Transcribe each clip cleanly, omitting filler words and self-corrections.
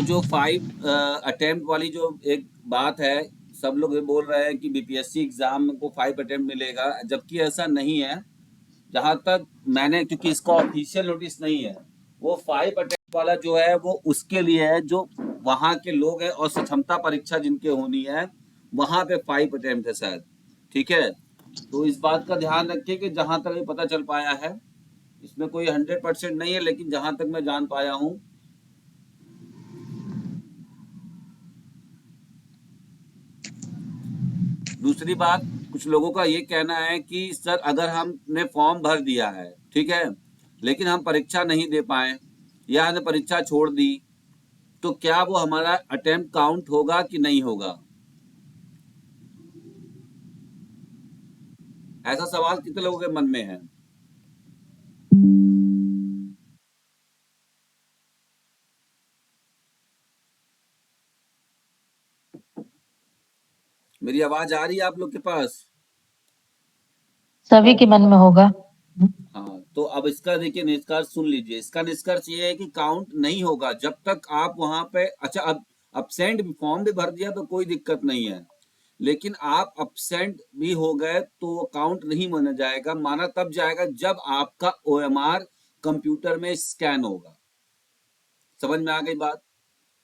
जो 5 अटेम्प्ट वाली जो एक बात है, सब लोग ये बोल रहे हैं कि बीपीएससी एग्जाम को 5 अटेम्प्ट मिलेगा, जबकि ऐसा नहीं है। जहां तक मैंने, क्योंकि इसका ऑफिशियल नोटिस नहीं है, वो 5 अटेम्प्ट वाला जो है वो उसके लिए है जो वहां के लोग हैं और सक्षमता परीक्षा जिनके होनी है वहां पे 5 अटेम्प्ट है शायद। ठीक है, तो इस बात का ध्यान रखिए कि जहां तक ये पता चल पाया है, इसमें कोई 100% नहीं है, लेकिन जहां तक मैं जान पाया हूँ। दूसरी बात, कुछ लोगों का ये कहना है कि सर अगर हमने फॉर्म भर दिया है, ठीक है, लेकिन हम परीक्षा नहीं दे पाए या हमने परीक्षा छोड़ दी, तो क्या वो हमारा अटेम्प्ट काउंट होगा कि नहीं होगा? ऐसा सवाल कितने लोगों के मन में है? मेरी आवाज आ रही है आप लोग के पास? सभी के मन में होगा। हाँ, तो अब इसका देखिए निष्कर्ष सुन लीजिए। इसका निष्कर्ष ये है कि काउंट नहीं होगा जब तक आप वहां पे, अच्छा अब अब्सेंट फॉर्म भी भर दिया तो कोई दिक्कत नहीं है, लेकिन आप अब्सेंट भी हो गए तो काउंट नहीं माना जाएगा। माना तब जाएगा जब आपका ओएमआर कंप्यूटर में स्कैन होगा। समझ में आ गई बात?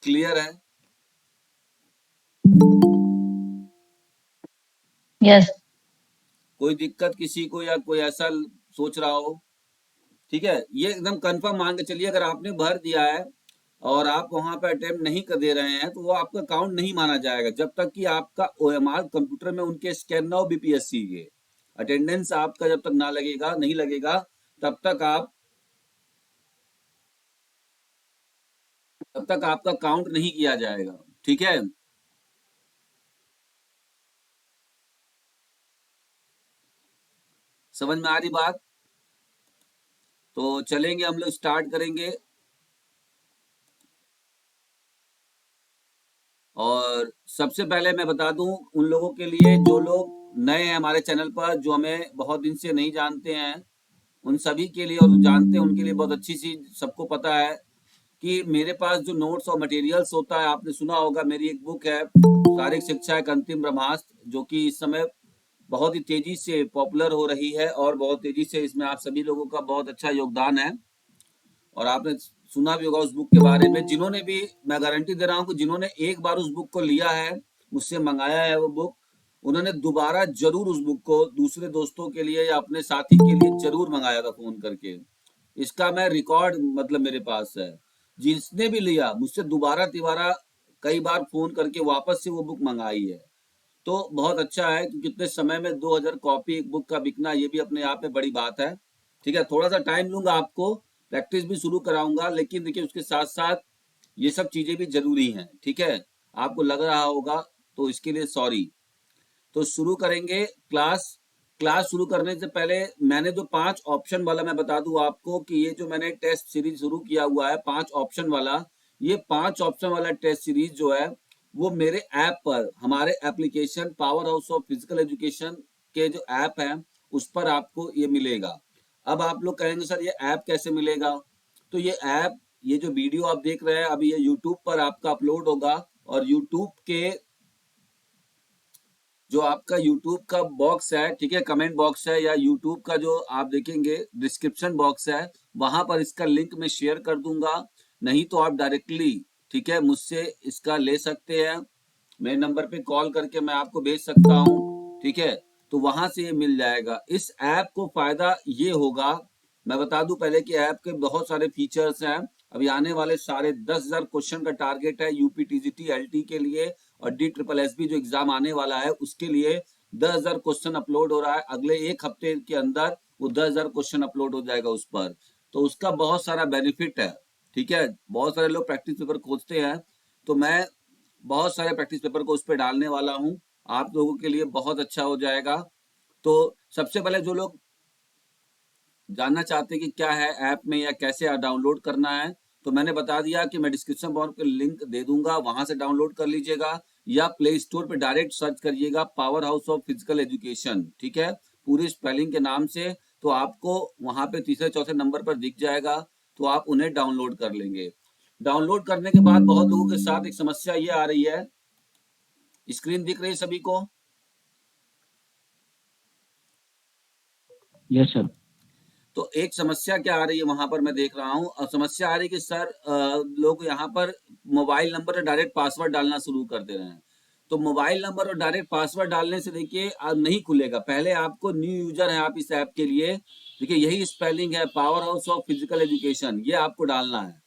क्लियर है? यस। कोई दिक्कत किसी को, या कोई ऐसा सोच रहा हो? ठीक है, ये एकदम कंफर्म मान के चलिए, अगर आपने भर दिया है और आप वहां पे अटेम्प्ट नहीं कर दे रहे हैं तो वो आपका काउंट नहीं माना जाएगा जब तक कि आपका ओएमआर कंप्यूटर में उनके स्कैन ना हो, बीपीएससी के अटेंडेंस आपका जब तक ना लगेगा, नहीं लगेगा, तब तक आपका काउंट नहीं किया जाएगा। ठीक है, समझ में आ रही बात? तो चलेंगे, हम लोग स्टार्ट करेंगे। और सबसे पहले मैं बता दूं उन लोगों के लिए जो लोग नए हैं हमारे चैनल पर, जो हमें बहुत दिन से नहीं जानते हैं, उन सभी के लिए, और जो जानते हैं उनके लिए बहुत अच्छी चीज, सबको पता है कि मेरे पास जो नोट्स और मटेरियल्स होता है, आपने सुना होगा मेरी एक बुक है शारीरिक शिक्षा एक अंतिम ब्रह्मास्त्र, जो कि इस समय बहुत ही तेजी से पॉपुलर हो रही है और बहुत तेजी से इसमें आप सभी लोगों का बहुत अच्छा योगदान है। और आपने सुना भी होगा उस बुक के बारे में। जिन्होंने भी, मैं गारंटी दे रहा हूँ कि जिन्होंने एक बार उस बुक को लिया है, मुझसे मंगाया है वो बुक, उन्होंने दोबारा जरूर उस बुक को दूसरे दोस्तों के लिए या अपने साथी के लिए जरूर मंगाया था फोन करके। इसका मैं रिकॉर्ड, मतलब मेरे पास है, जिसने भी लिया मुझसे दोबारा तिबारा कई बार फोन करके वापस से वो बुक मंगाई है। तो बहुत अच्छा है कि कितने समय में 2000 कॉपी एक बुक का बिकना, ये भी अपने आप में बड़ी बात है। ठीक है, थोड़ा सा टाइम लूंगा, आपको प्रैक्टिस भी शुरू कराऊंगा, लेकिन देखिए उसके साथ साथ ये सब चीजें भी जरूरी हैं। ठीक है, आपको लग रहा होगा तो इसके लिए सॉरी। तो शुरू करेंगे क्लास। क्लास शुरू करने से पहले मैंने जो 5 ऑप्शन वाला, मैं बता दूं आपको कि ये जो मैंने टेस्ट सीरीज शुरू किया हुआ है 5 ऑप्शन वाला, ये 5 ऑप्शन वाला टेस्ट सीरीज जो है वो मेरे ऐप पर, हमारे application power house of physical education के जो ऐप है उस पर आपको ये मिलेगा। अब आप लोग कहेंगे सर ये ऐप कैसे मिलेगा? तो ये ऐप, ये जो वीडियो आप देख रहे हैं अभी, ये यूट्यूब पर आपका अपलोड होगा, और यूट्यूब के जो आपका यूट्यूब का बॉक्स है, ठीक है, कमेंट बॉक्स है, या यूट्यूब का जो आप देखेंगे डिस्क्रिप्शन बॉक्स है, वहां पर इसका लिंक मैं शेयर कर दूंगा। नहीं तो आप डायरेक्टली, ठीक है, मुझसे इसका ले सकते हैं। मेरे नंबर पे कॉल करके मैं आपको भेज सकता हूँ। ठीक है, तो वहां से ये मिल जाएगा। इस ऐप को फायदा ये होगा, मैं बता दूं पहले कि ऐप के बहुत सारे फीचर्स हैं। अभी आने वाले सारे 10,000 क्वेश्चन का टारगेट है यूपी टीजीटी एलटी के लिए, और डी ट्रिपल एस बी जो एग्जाम आने वाला है उसके लिए 10,000 क्वेश्चन अपलोड हो रहा है। अगले एक हफ्ते के अंदर वो 10,000 क्वेश्चन अपलोड हो जाएगा उस पर। तो उसका बहुत सारा बेनिफिट है। ठीक है, बहुत सारे लोग प्रैक्टिस पेपर खोजते हैं, तो मैं बहुत सारे प्रैक्टिस पेपर को उस पर डालने वाला हूँ, आप लोगों के लिए बहुत अच्छा हो जाएगा। तो सबसे पहले जो लोग जानना चाहते हैं कि क्या है ऐप में या कैसे डाउनलोड करना है, तो मैंने बता दिया कि मैं डिस्क्रिप्शन बॉक्स पे लिंक दे दूंगा, वहां से डाउनलोड कर लीजिएगा, या प्ले स्टोर पे डायरेक्ट सर्च करिएगा power house of physical education, ठीक है, पूरी स्पेलिंग के नाम से, तो आपको वहां पे तीसरे चौथे नंबर पर दिख जाएगा, तो आप उन्हें डाउनलोड कर लेंगे। डाउनलोड करने के बाद बहुत लोगों के साथ एक समस्या ये आ रही है, स्क्रीन दिख रही है सभी को? Yes sir. तो एक समस्या क्या आ रही है वहां पर मैं देख रहा हूँ, और समस्या आ रही है कि सर लोग यहाँ पर मोबाइल नंबर और डायरेक्ट पासवर्ड डालना शुरू कर दे रहे हैं। तो मोबाइल नंबर और डायरेक्ट पासवर्ड डालने से देखिए नहीं खुलेगा। पहले आपको, न्यू यूजर है आप इस ऐप के लिए, देखिए यही स्पेलिंग है, power house of physical education, ये आपको डालना है,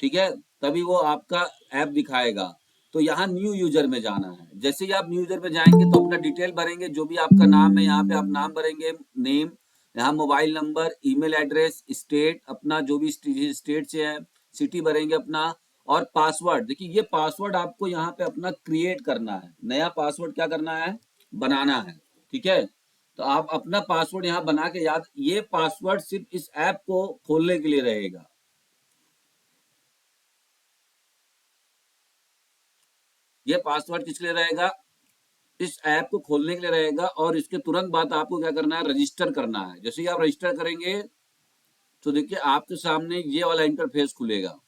ठीक है? तभी वो आपका ऐप दिखाएगा। तो यहाँ न्यू यूजर में जाना है। जैसे ही आप न्यू यूजर में जाएंगे तो अपना डिटेल भरेंगे, जो भी आपका नाम है यहाँ पे आप नाम भरेंगे, नेम, यहाँ mobile number, email address, state, अपना जो भी स्टेट से है, सिटी भरेंगे अपना, और पासवर्ड। देखिए ये पासवर्ड आपको यहाँ पे अपना क्रिएट करना है, नया पासवर्ड क्या करना है, बनाना है, ठीक है? तो आप अपना पासवर्ड यहाँ बना के याद, ये पासवर्ड सिर्फ इस ऐप को खोलने के लिए रहेगा। ये पासवर्ड किसके लिए रहेगा, इस ऐप को खोलने के लिए रहेगा। और इसके तुरंत बाद आपको क्या करना है, रजिस्टर करना है। जैसे ही आप रजिस्टर करेंगे तो देखिए आपके सामने ये वाला इंटरफेस खुलेगा।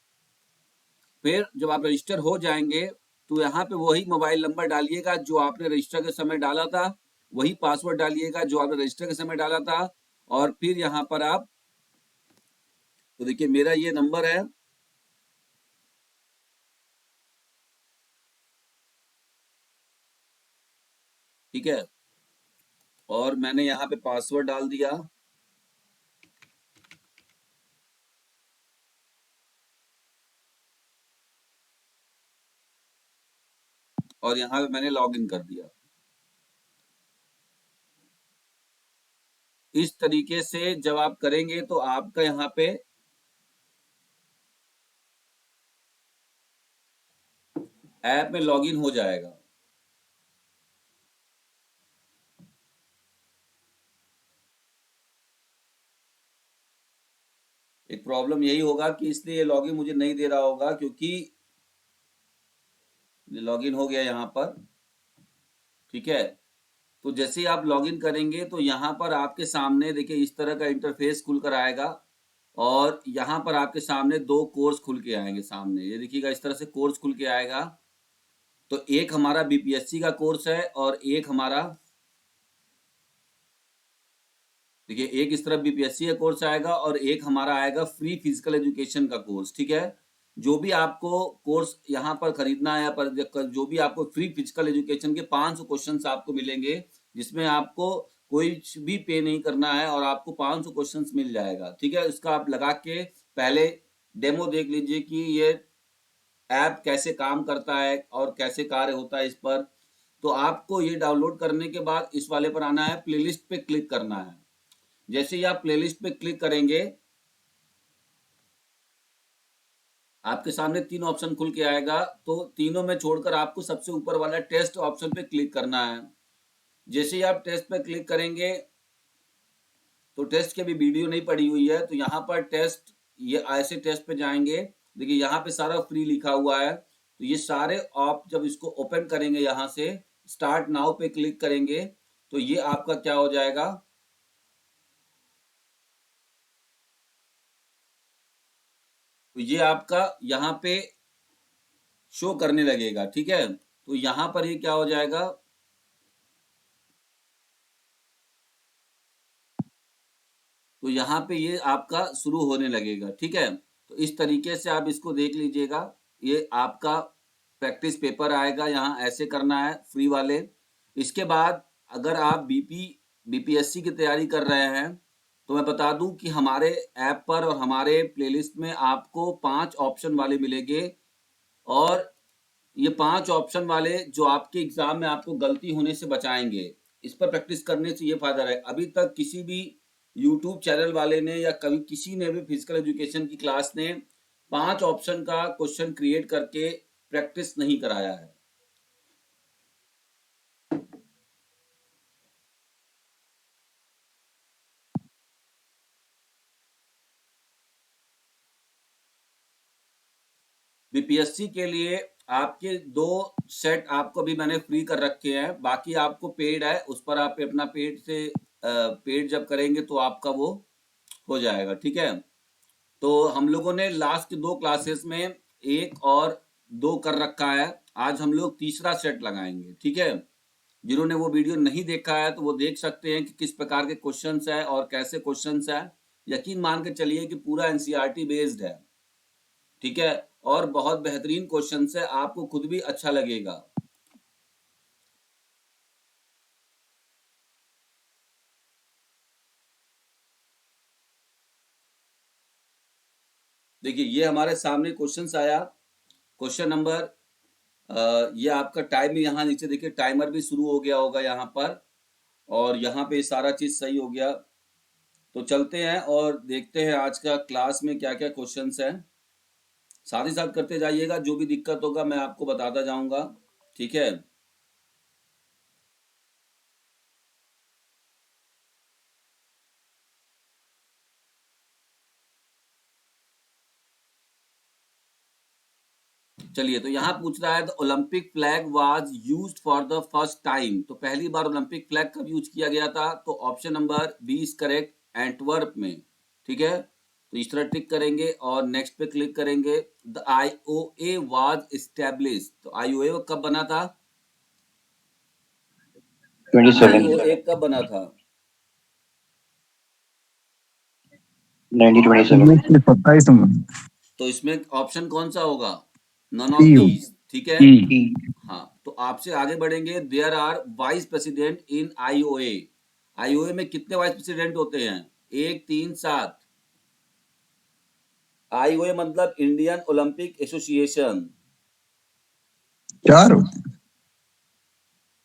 फिर जब आप रजिस्टर हो जाएंगे तो यहाँ पे वही मोबाइल नंबर डालिएगा जो आपने रजिस्टर के समय डाला था, वही पासवर्ड डालिएगा जो आपने रजिस्टर के समय डाला था। और फिर यहाँ पर आप, तो देखिए मेरा ये नंबर है, ठीक है, और मैंने यहाँ पे पासवर्ड डाल दिया, और यहाँ पे मैंने लॉग इन कर दिया। इस तरीके से जब आप करेंगे तो आपका यहाँ पे ऐप में लॉगिन हो जाएगा। एक प्रॉब्लम यही होगा कि इसलिए ये लॉगिन मुझे नहीं दे रहा होगा, क्योंकि लॉगिन हो गया यहाँ पर, ठीक है? तो जैसे ही आप लॉगिन करेंगे तो यहाँ पर आपके सामने देखिए इस तरह का इंटरफेस खुल कर आएगा, और यहाँ पर आपके सामने दो कोर्स खुल के आएंगे सामने, ये देखिएगा इस तरह से कोर्स खुल के आएगा। तो एक हमारा बीपीएससी का कोर्स है, और एक हमारा, देखिए एक इस तरफ बीपीएससी का कोर्स आएगा, और एक हमारा आएगा फ्री फिजिकल एजुकेशन का कोर्स, ठीक है? जो भी आपको कोर्स यहाँ पर खरीदना है, पर जो भी आपको फ्री फिजिकल एजुकेशन के 500 क्वेश्चंस आपको मिलेंगे, जिसमें आपको कोई भी पे नहीं करना है, और आपको 500 क्वेश्चंस मिल जाएगा, ठीक है? इसका आप लगा के पहले डेमो देख लीजिए कि ये ऐप कैसे काम करता है और कैसे कार्य होता है इस पर। तो आपको ये डाउनलोड करने के बाद इस वाले पर आना है, प्लेलिस्ट पे क्लिक करना है। जैसे ही आप प्लेलिस्ट पे क्लिक करेंगे आपके सामने तीन ऑप्शन खुल के आएगा, तो तीनों में छोड़कर आपको सबसे ऊपर वाला टेस्ट ऑप्शन पे क्लिक करना है। जैसे ही आप टेस्ट पे क्लिक करेंगे तो टेस्ट की भी वीडियो नहीं पड़ी हुई है, तो यहाँ पर टेस्ट, ये ऐसे टेस्ट पे जाएंगे, देखिए यहाँ पे सारा फ्री लिखा हुआ है। तो ये सारे आप जब इसको ओपन करेंगे, यहाँ से स्टार्ट नाउ पे क्लिक करेंगे, तो ये आपका क्या हो जाएगा, तो ये आपका यहाँ पे शो करने लगेगा, ठीक है? तो यहाँ पर ये क्या हो जाएगा, तो यहाँ पे ये आपका शुरू होने लगेगा, ठीक है? तो इस तरीके से आप इसको देख लीजिएगा। ये आपका प्रैक्टिस पेपर आएगा, यहाँ ऐसे करना है फ्री वाले। इसके बाद अगर आप बीपीएससी की तैयारी कर रहे हैं तो मैं बता दूं कि हमारे ऐप पर और हमारे प्लेलिस्ट में आपको 5 ऑप्शन वाले मिलेंगे, और ये 5 ऑप्शन वाले जो आपके एग्जाम में आपको गलती होने से बचाएंगे। इस पर प्रैक्टिस करने से ये फायदा है, अभी तक किसी भी यूट्यूब चैनल वाले ने या कभी किसी ने भी फिजिकल एजुकेशन की क्लास ने 5 ऑप्शन का क्वेश्चन क्रिएट करके प्रैक्टिस नहीं कराया है। बीपीएससी के लिए आपके 2 सेट आपको भी मैंने फ्री कर रखे हैं, बाकी आपको पेड है, उस पर आप अपना पेड से पेड जब करेंगे तो आपका वो हो जाएगा, ठीक है? तो हम लोगों ने लास्ट 2 क्लासेस में 1 और 2 कर रखा है। आज हम लोग तीसरा सेट लगाएंगे, ठीक है। जिन्होंने वो वीडियो नहीं देखा है तो वो देख सकते हैं कि किस प्रकार के क्वेश्चंस है और कैसे क्वेश्चंस है। यकीन मान के चलिए कि पूरा एनसीईआरटी बेस्ड है, ठीक है, और बहुत बेहतरीन क्वेश्चंस है, आपको खुद भी अच्छा लगेगा। देखिए ये हमारे सामने क्वेश्चंस आया। क्वेश्चन नंबर ये आपका टाइम यहाँ नीचे देखिए टाइमर भी शुरू हो गया होगा यहाँ पर, और यहाँ पे सारा चीज सही हो गया। तो चलते हैं और देखते हैं आज का क्लास में क्या क्या क्वेश्चंस हैं। साथ ही साथ करते जाइएगा, जो भी दिक्कत होगा मैं आपको बताता जाऊंगा, ठीक है। चलिए तो यहाँ पूछ रहा है the Olympic flag was used for the first time. तो पहली बार ओलंपिक फ्लैग कब यूज किया गया था? तो option number B is correct, Antwerp में, ठीक है। तो इस तरह टिक करेंगे और नेक्स्ट पे क्लिक करेंगे। The IOA was establish. तो आईओए कब बना था? 27 आईओए कब बना था? 1927 27 नंबर तो इसमें ऑप्शन कौन सा होगा? नन ई ऑफ होगा। दीज, ठीक है। ई हाँ, तो आपसे आगे बढ़ेंगे। There are vice president in IOA. IOA में कितने वाइस प्रेसिडेंट होते हैं? 1, 3, 7। आईओए मतलब इंडियन ओलंपिक एसोसिएशन। 4 होते हैं।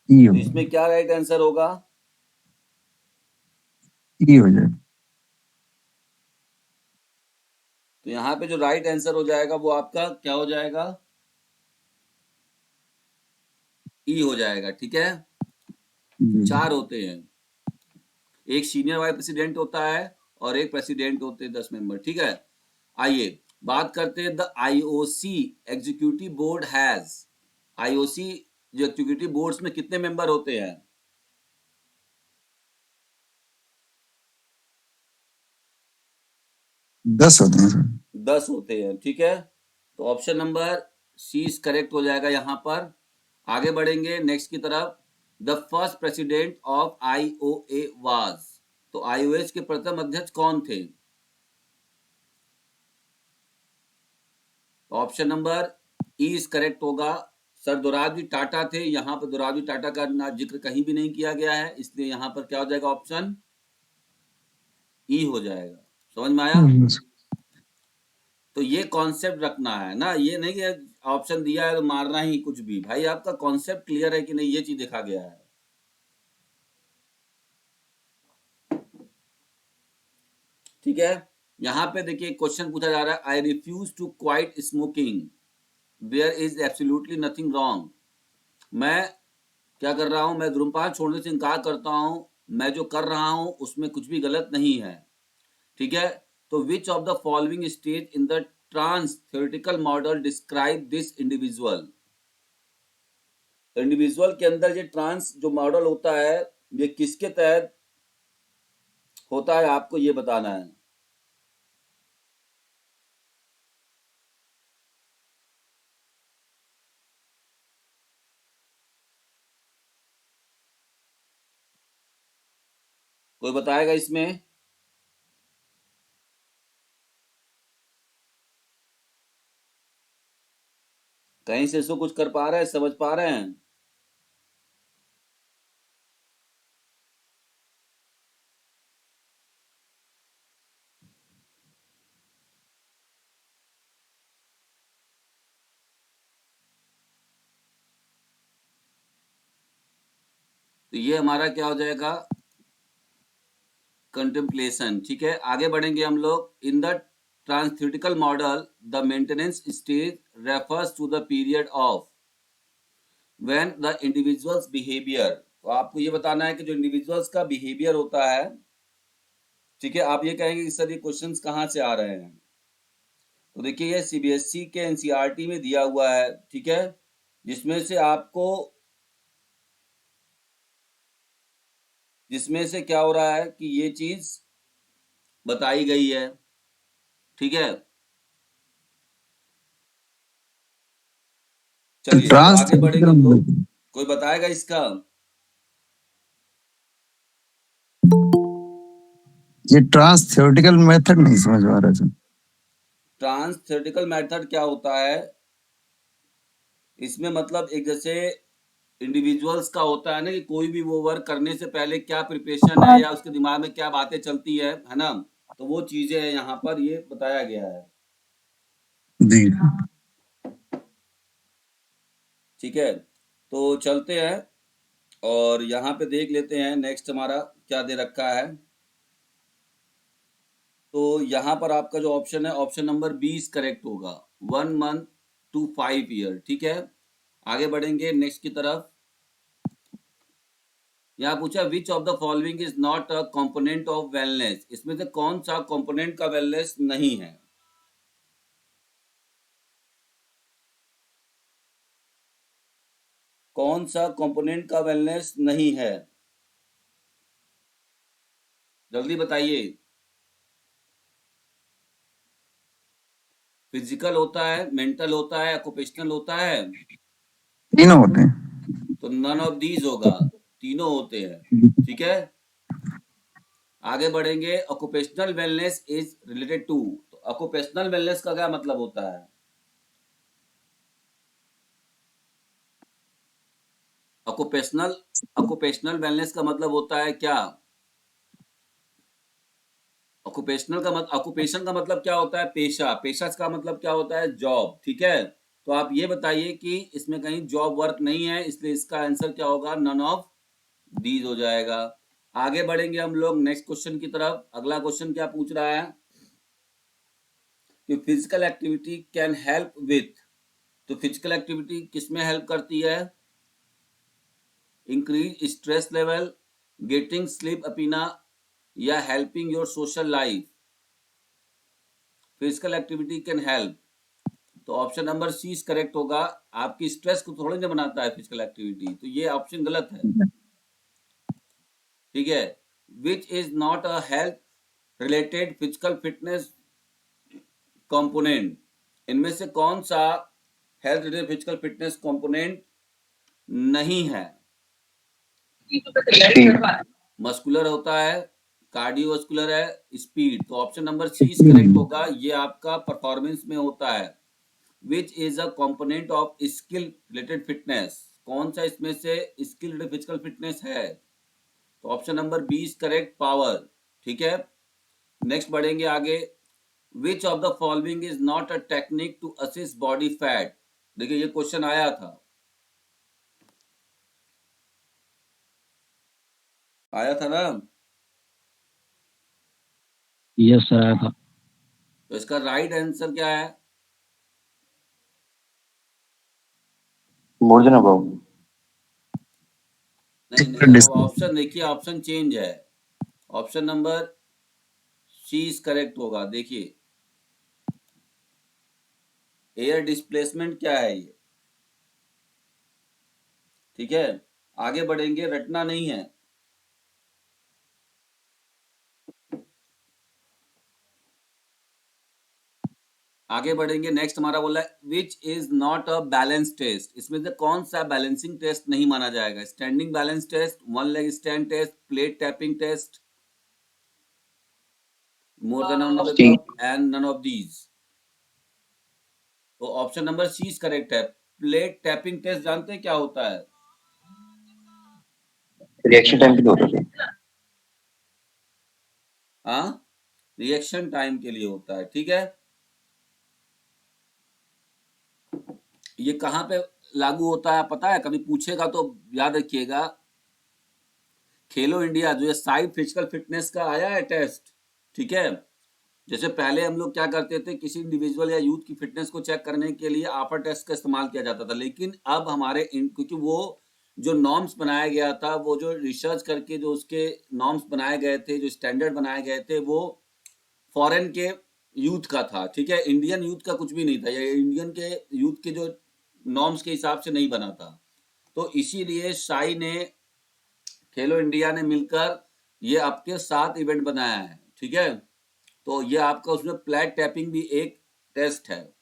ई तो होगा। इसमें क्या राइट आंसर होगा? ई हो जाए। तो यहाँ पे जो राइट आंसर हो जाएगा वो आपका क्या हो जाएगा? ई हो जाएगा, ठीक है। 4 होते हैं, एक सीनियर वाइस प्रेसिडेंट होता है और एक प्रेसिडेंट होते हैं 10 मेंबर, ठीक है। आइए बात करते हैं the IOC executive board has. IOC जो एग्जीक्यूटिव बोर्ड्स में कितने मेंबर होते हैं? 10 होते हैं सर। 10 होते हैं, ठीक है। तो option number C is correct हो जाएगा यहाँ पर। आगे बढ़ेंगे नेक्स्ट की तरफ। The first president of IOA was. तो आईओएस के प्रथम अध्यक्ष कौन थे? Option number E is correct होगा। सर दोराबजी टाटा थे। यहाँ पर दोराबजी टाटा का ना जिक्र कहीं भी नहीं किया गया है, इसलिए यहाँ पर क्या हो जाएगा? ऑप्शन ई हो जाएगा। समझ में आया? तो ये कॉन्सेप्ट रखना है ना, ये नहीं कि ऑप्शन दिया है तो मारना ही कुछ भी। भाई आपका कॉन्सेप्ट क्लियर है कि नहीं, ये चीज देखा गया है, ठीक है। यहाँ पे देखिए क्वेश्चन पूछा जा रहा है, I refuse to quit smoking, there is absolutely nothing wrong. मैं क्या कर रहा हूं? मैं धूम्रपान छोड़ने से इनकार करता हूं, मैं जो कर रहा हूं उसमें कुछ भी गलत नहीं है, ठीक है। तो which of the following stage in the trans theoretical model describe this individual. Individual के अंदर ये ट्रांस जो मॉडल होता है ये किसके तहत होता है, आपको ये बताना है। कोई बताएगा इसमें? कहीं से इसको कुछ कर पा रहे हैं, समझ पा रहे हैं? तो ये हमारा क्या हो जाएगा? कंटेम्पलेशन, ठीक है। आगे बढ़ेंगे हम लोग। In the transtheoretical model the maintenance stage refers to the period of when the individual's behaviour. तो आपको ये बताना है कि जो इंडिविजुअल्स का बिहेवियर होता है, ठीक है। आप ये कहेंगे कि सर ये क्वेश्चंस कहाँ से आ रहे हैं? तो देखिए ये सीबीएसई के एनसीईआरटी में दिया हुआ है, ठीक है, जिसमें से क्या हो रहा है कि ये चीज बताई गई है, ठीक है, चलिए तो ट्रांस आगे बढ़ेंगे हम लोग। थ्योरेटिकल, कोई बताएगा इसका? ये ट्रांस थ्योरेटिकल मेथड नहीं समझ में आ रहा है। ट्रांस थ्योरेटिकल मेथड क्या होता है? इसमें मतलब एक जैसे इंडिविजुअल्स का होता है ना कि कोई भी वो वर्क करने से पहले क्या प्रिपरेशन है या उसके दिमाग में क्या बातें चलती है ना, तो वो चीजें हैं यहाँ पर ये बताया गया है। जी। ठीक है, तो चलते हैं और यहाँ पे देख लेते हैं नेक्स्ट हमारा क्या दे रखा है। तो यहाँ पर आपका जो ऑप्शन है ऑप्शन नंबर 20 करेक्ट होगा, 1 मंथ to 5 year। ठीक है, आगे बढ़ेंगे नेक्स्ट की तरफ। यहाँ पूछा विच of the following is not a component of wellness, इसमें से कौन सा कंपोनेंट का वेलनेस नहीं है? कौन सा कंपोनेंट का वेलनेस नहीं है, जल्दी बताइए। फिजिकल होता है, मेंटल होता है, ऑक्यूपेशनल होता है? तीनों होते हैं। तो नन ऑफ दीज होगा, तीनों होते हैं। ठीक है, आगे बढ़ेंगे। Occupational wellness is related to, तो ऑक्यूपेशनल वेलनेस का क्या मतलब होता है? ऑक्यूपेशनल ऑक्यूपेशनल वेलनेस का मतलब होता है क्या? ऑक्यूपेशन का मतलब क्या होता है? पेशा। पेशा का मतलब क्या होता है? जॉब। ठीक है, तो आप ये बताइए कि इसमें कहीं जॉब वर्क नहीं है, इसलिए इसका आंसर क्या होगा? नन ऑफ दीज हो जाएगा। आगे बढ़ेंगे हम लोग नेक्स्ट क्वेश्चन की तरफ। अगला क्वेश्चन क्या पूछ रहा है कि physical activity can help with, तो फिजिकल एक्टिविटी किसमें हेल्प करती है? Increase stress level, getting sleep apnoea, या helping your social life. Physical activity can help, तो option number C is correct होगा। आपकी स्ट्रेस को थोड़ी ना बनाता है फिजिकल एक्टिविटी, तो ये ऑप्शन गलत है। ठीक है, which is not a health related physical fitness component, इनमें से कौन सा health related physical fitness component नहीं है? मस्कुलर होता है, कार्डियोवास्कुलर है, स्पीड, तो option number C is correct होगा। ये आपका परफॉर्मेंस में होता है। Which is a component of skill related fitness, कौन सा इसमें से स्किल रिलेटेड फिजिकल फिटनेस है? तो option number B is correct, power. ठीक है, नेक्स्ट बढ़ेंगे आगे। Which of the following is not a technique to assess body fat, देखिए ये क्वेश्चन आया था, आया था ना, यस सर आया था। तो इसका राइट आंसर क्या है? बोल देना बाबू। नहीं नहीं, अब ऑप्शन देखिए, ऑप्शन चेंज है। Option number C is correct होगा। देखिए एयर डिस्प्लेसमेंट क्या है ये। ठीक है, आगे बढ़ेंगे, रटना नहीं है। आगे बढ़ेंगे, नेक्स्ट हमारा बोला है which is not a balance test, इसमें से कौन सा बैलेंसिंग टेस्ट नहीं माना जाएगा? Standing balance test, one leg stand test, plate tapping test, more than and none of these. तो option number C is correct है। प्लेट टैपिंग टेस्ट जानते हैं क्या होता है? रिएक्शन टाइम के लिए होता है। हाँ, रिएक्शन टाइम के लिए होता है। ठीक है, ये कहाँ पे लागू होता है पता है? कभी पूछेगा तो याद रखिएगा। खेलो इंडिया जो ये साइड फिजिकल फिटनेस का आया है टेस्ट, ठीक है, जैसे पहले हम लोग क्या करते थे, किसी इंडिविजुअल या यूथ की फिटनेस को चेक करने के लिए आफर टेस्ट का इस्तेमाल किया जाता था, लेकिन अब हमारे क्योंकि वो जो नॉर्म्स बनाया गया था, वो जो रिसर्च करके जो उसके नॉर्म्स बनाए गए थे, जो स्टैंडर्ड बनाए गए थे, वो फॉरेन के यूथ का था। ठीक है, इंडियन यूथ का कुछ भी नहीं था, या इंडियन के यूथ के जो नॉर्म्स के हिसाब से नहीं बना था। तो इसीलिए साई ने, खेलो इंडिया ने मिलकर ये आपके 7 इवेंट बनाया है। ठीक है, तो ये आपका उसमें फ्लैट टैपिंग भी एक टेस्ट है।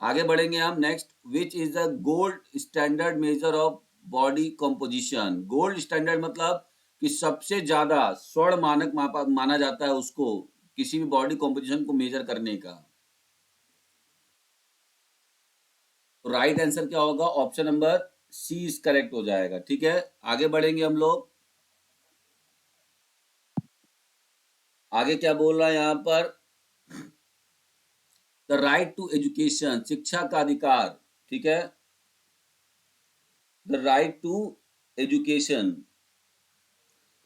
आगे बढ़ेंगे हम next, which is the gold standard measure of body composition. Gold standard मतलब कि सबसे ज्यादा स्वर्ण मानक माना जाता है उसको किसी भी बॉडी कंपोजिशन को मेजर करने का। तो राइट आंसर क्या होगा, option number C is correct हो जाएगा। ठीक है, आगे बढ़ेंगे हम लोग। आगे क्या बोल रहा है यहाँ पर, द राइट टू एजुकेशन, शिक्षा का अधिकार। ठीक है, द राइट टू एजुकेशन,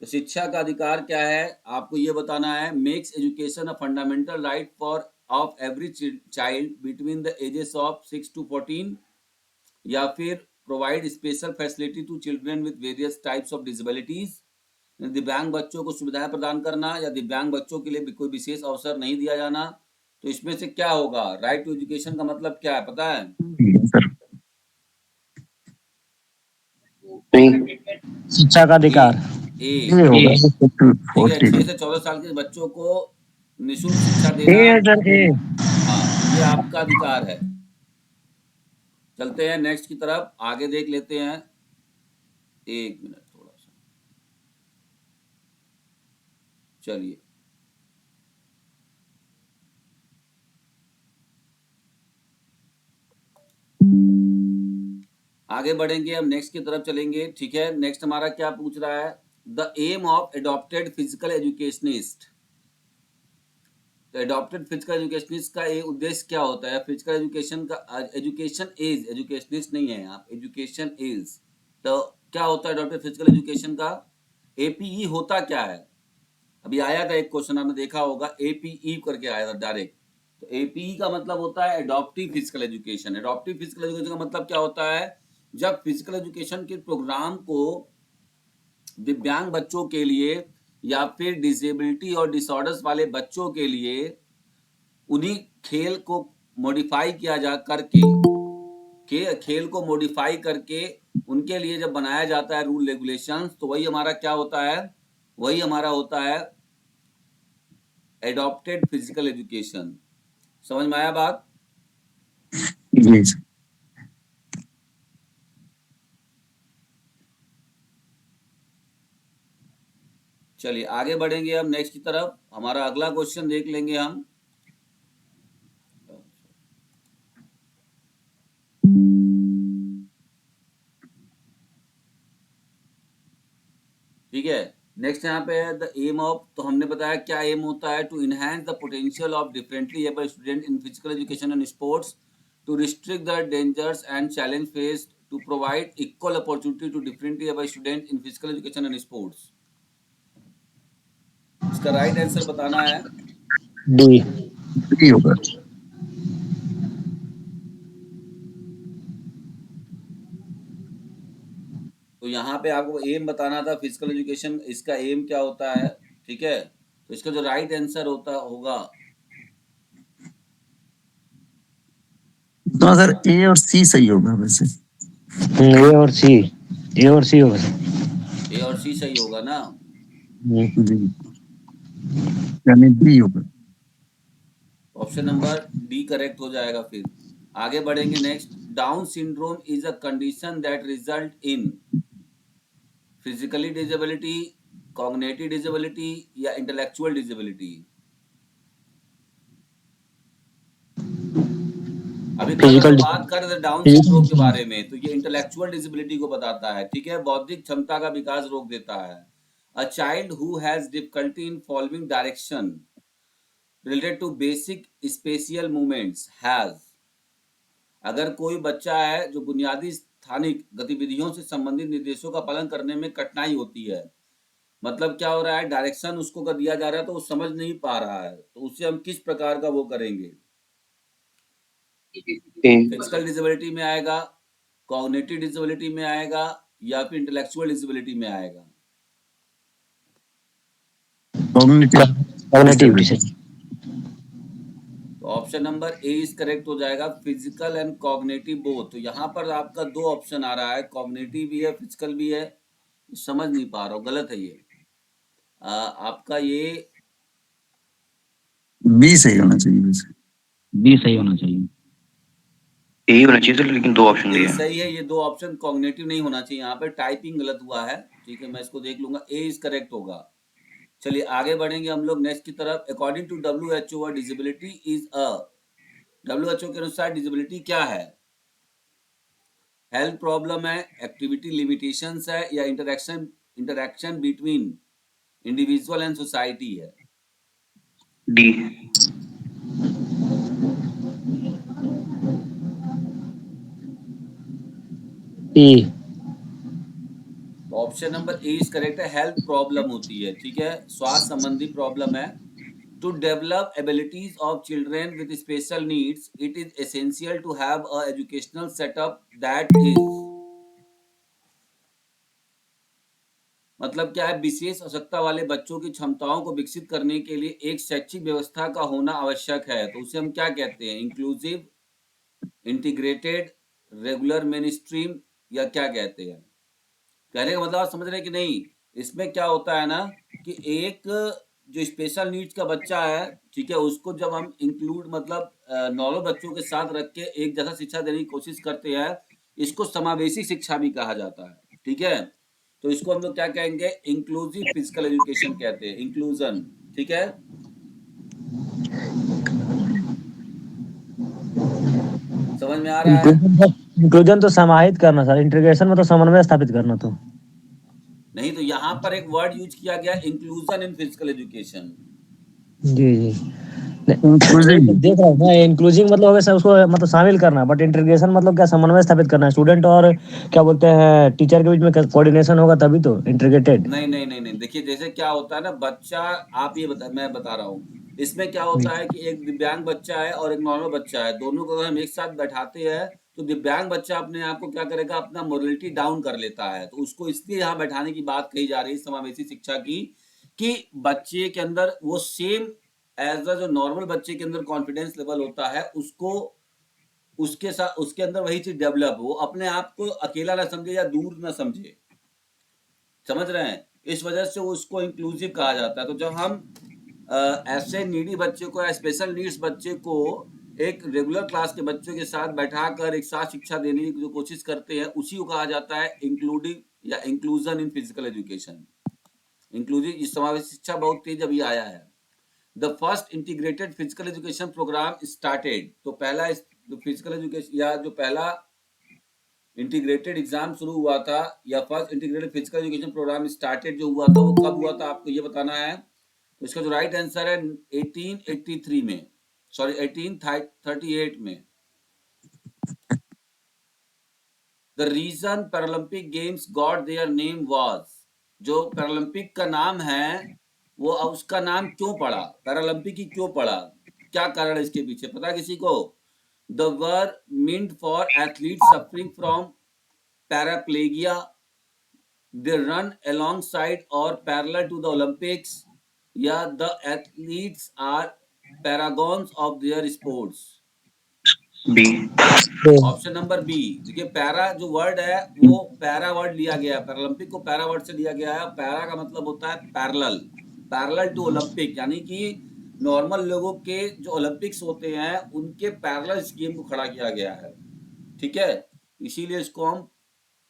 तो शिक्षा का अधिकार क्या है आपको ये बताना है। Makes education a fundamental right for of every child between the ages of 6 to 14, या फिर provide special facility to children with various types of disabilities, दिव्यांग बच्चों को सुविधाएं प्रदान करना या दिव्यांग बच्चों के लिए कोई विशेष अवसर नहीं दिया जाना। तो इसमें से क्या होगा, राइट टू एजुकेशन का मतलब क्या है पता है? Sir B. शिक्षा का अधिकार। ए। ये होगा 6 to ठीक है, 6 14। से 14 साल के बच्चों को निःशुल्क शिक्षा ए देना, है सर, ए। हाँ ये आपका अधिकार है। चलते हैं नेक्स्ट की तरफ, आगे देख लेते हैं। एक मिनट थोड़ा सा, चलिए आगे बढ़ेंगे, हम नेक्स्ट की तरफ चलेंगे। ठीक है, नेक्स्ट हमारा क्या पूछ रहा है, the aim of adopted physical educationist. तो एडॉप्टेड फिजिकल एजुकेशनिस्ट का ये उद्देश्य क्या होता है? फिजिकल एजुकेशन का, एजुकेशन इज, एजुकेशनिस्ट नहीं है आप, एजुकेशन इज। तो क्या होता है एडॉप्टेड फिजिकल एजुकेशन का? एपीई होता क्या है? अभी आया था एक क्वेश्चन, आपने देखा होगा, एपीई करके आया था डायरेक्ट। तो एपीई का मतलब होता है adaptive physical education. Adaptive physical education का मतलब क्या होता है, जब फिजिकल एजुकेशन के प्रोग्राम को दिव्यांग बच्चों के लिए या फिर डिसेबिलिटी और डिसऑर्डर्स वाले बच्चों के लिए उन्हीं खेल को मॉडिफाई किया जा करके खेल को मॉडिफाई करके उनके लिए जब बनाया जाता है रूल रेगुलेशंस, तो वही हमारा क्या होता है, वही हमारा होता है एडॉप्टेड फिजिकल एजुकेशन। समझ में आया बात? जी सर। चलिए आगे बढ़ेंगे हम नेक्स्ट की तरफ, हमारा अगला क्वेश्चन देख लेंगे हम। ठीक है, नेक्स्ट यहाँ पे है द एम ऑफ, तो हमने बताया क्या एम होता है, to enhance the potential of differently able student in physical education and sports, to restrict the dangers and challenge faced, to provide equal opportunity to differently able student in physical education and sports. इसका right answer बताना है। D. ये होगा। तो यहाँ पे आपको M बताना था फिजिकल एजुकेशन, इसका एम क्या होता है। ठीक है, तो इसका जो राइट आंसर होता होगा, तो सर ए और सी सही होगा वैसे। ए और सी, ए और सी होगा सर। ए और सी सही होगा ना? जी, यानी बी होगा। ऑप्शन नंबर डी करेक्ट हो जाएगा। फिर आगे बढ़ेंगे next, down syndrome is a condition that result in physically disability, cognitive disability या इंटेलेक्चुअल डिसेबिलिटी। अभी कल हम फिजिकल बात कर रहे थे डाउन सिंड्रोम के बारे में, तो ये इंटेलेक्चुअल डिसेबिलिटी को बताता है। ठीक है, बौद्धिक क्षमता का विकास रोक देता है। A child who has difficulty in following direction related to basic spatial movements has, अगर कोई बच्चा है जो बुनियादी स्थानिक गतिविधियों से संबंधित निर्देशों का पालन करने में कठिनाई होती है, मतलब क्या हो रहा है, डायरेक्शन उसको कर दिया जा रहा है तो वो समझ नहीं पा रहा है, तो उससे हम किस प्रकार का वो करेंगे, ए। फिजिकल डिसेबिलिटी में आएगा, कॉग्निटिव डिसेबिलिटी में आएगा या फिर इंटेलेक्चुअल डिसेबिलिटी में आएगा? Cognitive disability. तो option number A is correct हो जाएगा, फिजिकल एंड कॉग्निटिव बोथ। तो यहाँ पर आपका दो ऑप्शन आ रहा है, कॉग्निटिव भी है फिजिकल भी है, समझ नहीं पा रहा हूँ, गलत है ये। आपका ये बी सही होना चाहिए वैसे। बी सही होना चाहिए। यही होना चाहिए सर, लेकिन 2 ऑप्शन ए दिए हैं। सही है, ये 2 ऑप्शन कॉग्निटिव नहीं होना चाहिए, यहाँ पे टाइपिंग गलत हुआ है। ठीक है, मैं इसको देख लूंगा, ए इज करेक्ट होगा। चलिए आगे बढ़ेंगे हम लोग नेक्स्ट की तरफ। According to WHO disability is a, WHO के अनुसार डिसेबिलिटी क्या है? हेल्थ प्रॉब्लम है, एक्टिविटी लिमिटेशंस है, या interaction between individual and society है? D. A. Option number A is correct है, हेल्थ प्रॉब्लम होती है। ठीक है, स्वास्थ्य संबंधी प्रॉब्लम है। To develop abilities of children with special needs, it is essential to have a educational setup that is, मतलब क्या है, विशेष आवश्यकता वाले बच्चों की क्षमताओं को विकसित करने के लिए एक शैक्षिक व्यवस्था का होना आवश्यक है। तो उसे हम क्या कहते हैं? Inclusive, integrated, regular main stream, या क्या कहते हैं? कहने का मतलब आप समझ रहे हैं कि नहीं? इसमें क्या होता है ना कि एक जो स्पेशल नीड्स का बच्चा है, ठीक है, उसको जब हम इंक्लूड मतलब नॉर्मल बच्चों के साथ रख के एक जैसा शिक्षा देने की कोशिश करते हैं, इसको समावेशी शिक्षा भी कहा जाता है। ठीक है, तो इसको हम लोग क्या कहेंगे? इंक्लूसिव फिजिकल एजुकेशन कहते हैं, इंक्लूजन। ठीक है, समझ में आ रहा है? इंक्लूजन तो समाहित करना सर, इंटीग्रेशन में तो समन्वय स्थापित करना। तो नहीं, तो यहाँ पर एक वर्ड यूज किया गया, इंक्लूजन इन फिजिकल एजुकेशन। जी जी, इंक्लूसिव देख रहा हूँ मैं, इंक्लूजिंग मतलब वैसे उसको मतलब शामिल करना, बट इंटीग्रेशन मतलब क्या, समन्वय स्थापित करना है स्टूडेंट और क्या बोलते हैं टीचर के बीच में कोऑर्डिनेशन होगा तभी तो इंटीग्रेटेड। नहीं नहीं नहीं नहीं, देखिए जैसे क्या होता है ना, बच्चा, आप ये मैं बता रहा हूँ, इसमें क्या होता है कि एक दिव्यांग बच्चा है और एक नॉर्मल बच्चा है, दोनों को अगर हम एक साथ बैठाते हैं तो दिव्यांग बच्चा अपने आप को क्या करेगा, अपना मोबिलिटी डाउन कर लेता है। तो उसको इसलिए यहाँ बैठाने की बात कही जा रही है समावेशी शिक्षा की, कि बच्चे के अंदर वो सेम एज अ जो नॉर्मल बच्चे के अंदर कॉन्फिडेंस लेवल होता है, उसको उसके साथ उसके अंदर वही चीज डेवलप, वो अपने आप को अकेला ना समझे या दूर ना समझे। समझ रहे हैं? इस वजह से उसको इंक्लूसिव कहा जाता है। तो जब हम ऐसे नीडी बच्चे को या स्पेशल नीड्स बच्चे को एक रेगुलर क्लास के बच्चों के साथ बैठाकर एक साथ शिक्षा देने की जो कोशिश करते हैं, उसी को कहा जाता है इंक्लूडिंग या inclusion in physical education. Inclusive समावेशी शिक्षा बहुत तेज अभी आया है। The first integrated physical education program started, तो पहला फिजिकल एजुकेशन या जो पहला इंटीग्रेटेड एग्जाम शुरू हुआ था, या first integrated physical education program started जो हुआ था, वो कब हुआ था आपको ये बताना है। तो इसका जो राइट आंसर है 1883 में, सॉरी 1838 में। The reason Paralympic games got their name was, जो पैरालंपिक का नाम है वो अब उसका नाम क्यों पड़ा, पैरालंपिक ही क्यों पड़ा, क्या कारण है इसके पीछे, पता किसी को? The were meant for athlete suffering from paraplegia, they run alongside or parallel to the Olympics, या the athletes are paragons of their sports? B. Option number B. देखिए पैरा जो वर्ड है वो पैरा वर्ड लिया गया है, Paralympic को para word से लिया गया है। पैरा का मतलब होता है पैरेलल, पैरेलल टू ओलंपिक, यानी कि नॉर्मल लोगों के जो ओलंपिक्स होते हैं उनके पैरेलल इस गेम को खड़ा किया गया है। ठीक है, इसीलिए इसको हम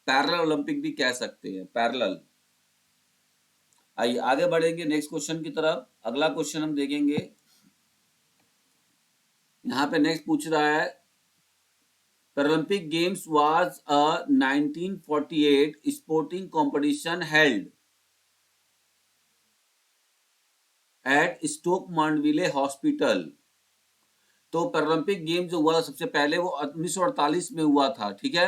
पैरेलल ओलंपिक भी कह सकते हैं, पैरेलल। आइए आगे बढ़ेंगे नेक्स्ट क्वेश्चन की तरफ। अगला क्वेश्चन हम देखेंगे, यहाँ पे नेक्स्ट पूछ रहा है, Paralympic games was a 1948 sporting competition held at Stoke Mandeville hospital. तो पैरालंपिक गेम जो हुआ सबसे पहले वो 1948 में हुआ था। ठीक है,